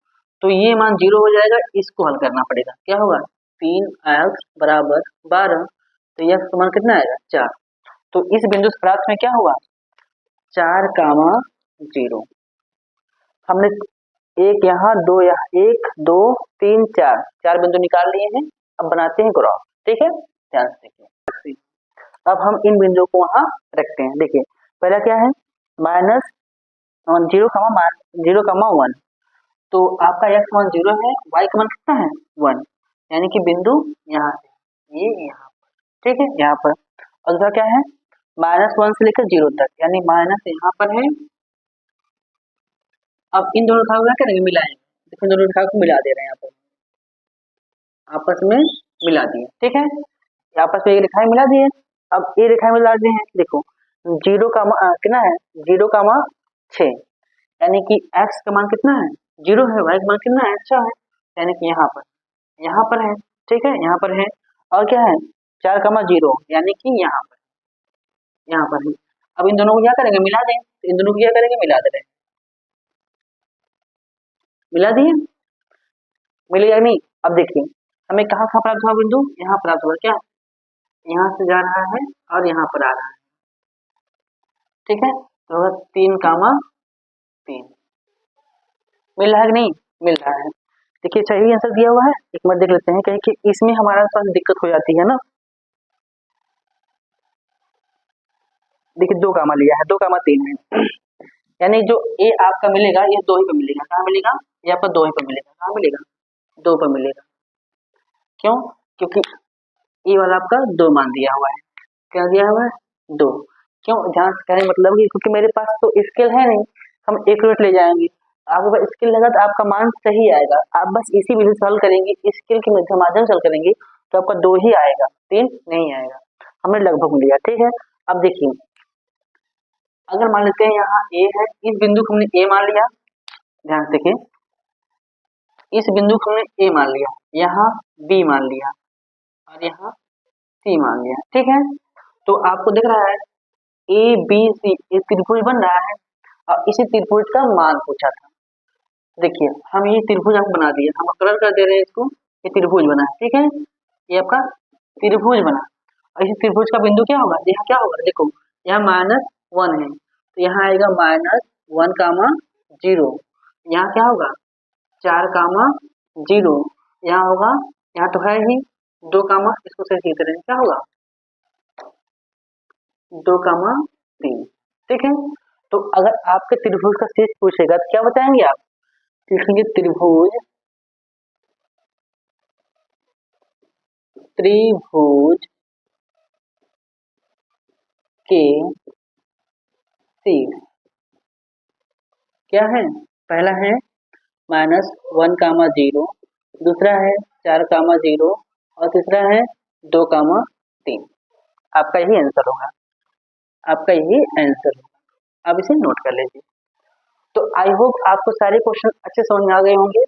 तो ये मान 0 हो जाएगा, इसको हल करना पड़ेगा, क्या होगा 3x बराबर 12, तो x का मान कितना आएगा 4, तो इस बिंदु से प्राप्त में क्या होगा 4,0। हमने एक यहाँ, दो यहाँ, 1 2 3 4, 4 बिंदु निकाल लिए हैं। अब बनाते हैं ग्राफ। ठीक है, ध्यान से देखिए, अब हम इन बिंदुओं को वहां रखते हैं। देखिए पहला क्या है -0,1, तो आपका x मान 0 है, y का मान कितना है 1, यानी कि बिंदु यहाँ से ये यहाँ पर। ठीक है, यहाँ पर। और दूसरा क्या है -1 से लेकर 0 तक, यानी माइनस यहाँ पर है। अब इन दोनों रेखाओं को क्या करेंगे मिलाएंगे, देखो इन दोनों रेखाओं को मिला दे रहे हैं, यहाँ पर आपस में मिला दिए। ठीक है, आपस में एक रेखाएं मिला दिए। अब ये रेखाएं मिला दिए हैं, देखो 0 का कितना है 0,6, यानी कि x का मान कितना है 0 है, y का मान कितना है 6 है, यानी कि यहाँ पर है। ठीक है, यहाँ पर है, और क्या है 4,0, यानी कि यहाँ पर है। अब इन दोनों को क्या करेंगे मिला दें, इन दोनों को क्या करेंगे मिला दे रहे हैं, मिला दिए। मिलेगा नहीं। अब देखिए हमें कहाँ कहाँ प्राप्त हुआ बिंदु, यहाँ प्राप्त हुआ क्या, यहाँ से जा रहा है और यहाँ पर आ रहा है, ठीक है। तो होगा 3, 3 मिल रहा है कि नहीं, मिल रहा है। देखिए सही आंसर दिया हुआ है, एक बार देख लेते हैं कहीं कि इसमें हमारा साथ दिक्कत हो जाती है ना। देखिए 2 लिया है, 2, 3 है, यानी जो ए आपका मिलेगा ये 2 ही पे मिलेगा। कहाँ मिलेगा, ये आपका 2 ही पे मिलेगा। कहाँ मिलेगा, 2 पे मिलेगा। क्यों, क्योंकि ए वाला आपका 2 मान दिया हुआ है। क्या दिया हुआ है, 2। क्यों, जहाँ से कहने मतलब कि क्योंकि मेरे पास तो स्केल है नहीं, हम एक यूनिट ले जाएंगे। आपके पास स्केल लगा तो आपका मान सही आएगा। आप बस इसी विधि से हल करेंगे, स्केल के माध्यम से हल करेंगे तो आपका 2 ही आएगा, 3 नहीं आएगा। हमने लगभग लिया, ठीक है। अब देखिए अगर मान लेते हैं यहाँ ए है, इस बिंदु को हमने ए मान लिया, ध्यान से देखिए इस बिंदु को हमने ए मान लिया, यहाँ बी मान लिया और यहाँ सी मान लिया, ठीक है। तो आपको दिख रहा है ए बी सी एक त्रिभुज बन रहा है और इसी त्रिभुज का मान पूछा था। देखिए हम ये त्रिभुज आपको बना दिए, हम कलर कर दे रहे हैं इसको, ये त्रिभुज बना, ठीक है। ये आपका त्रिभुज बना और इसी त्रिभुज का बिंदु क्या होगा, यहाँ क्या होगा, देखो यहाँ -1 है तो यहाँ आएगा -1, 0। यहाँ क्या होगा 4, 0। यहाँ होगा, यहाँ तो है ही 2, इसको सही सीख रहे हैं, क्या होगा 2, 3, ठीक है। तो अगर आपके त्रिभुज का शेष पूछेगा तो क्या बताएंगे आप, लिखेंगे त्रिभुज के शीर्ष क्या है, पहला है -1, 0, दूसरा है 4, 0 और तीसरा है 2, 3। आपका यही आंसर होगा, आपका यही आंसर होगा। आप इसे नोट कर लीजिए। तो आई होप आपको सारे क्वेश्चन अच्छे समझ में आ गए होंगे।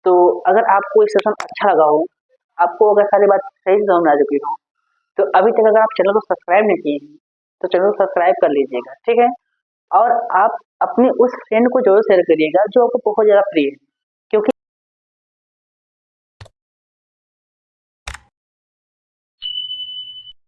तो अगर आपको ये सेशन अच्छा लगा हो, आपको अगर सारी बात सही से समझ में आ चुकी हो, तो अभी तक अगर आप चैनल को सब्सक्राइब नहीं किए हैं तो चैनल को सब्सक्राइब कर लीजिएगा, ठीक है। और आप अपने उस फ्रेंड को जरूर शेयर करिएगा जो आपको बहुत ज़्यादा प्रिय है।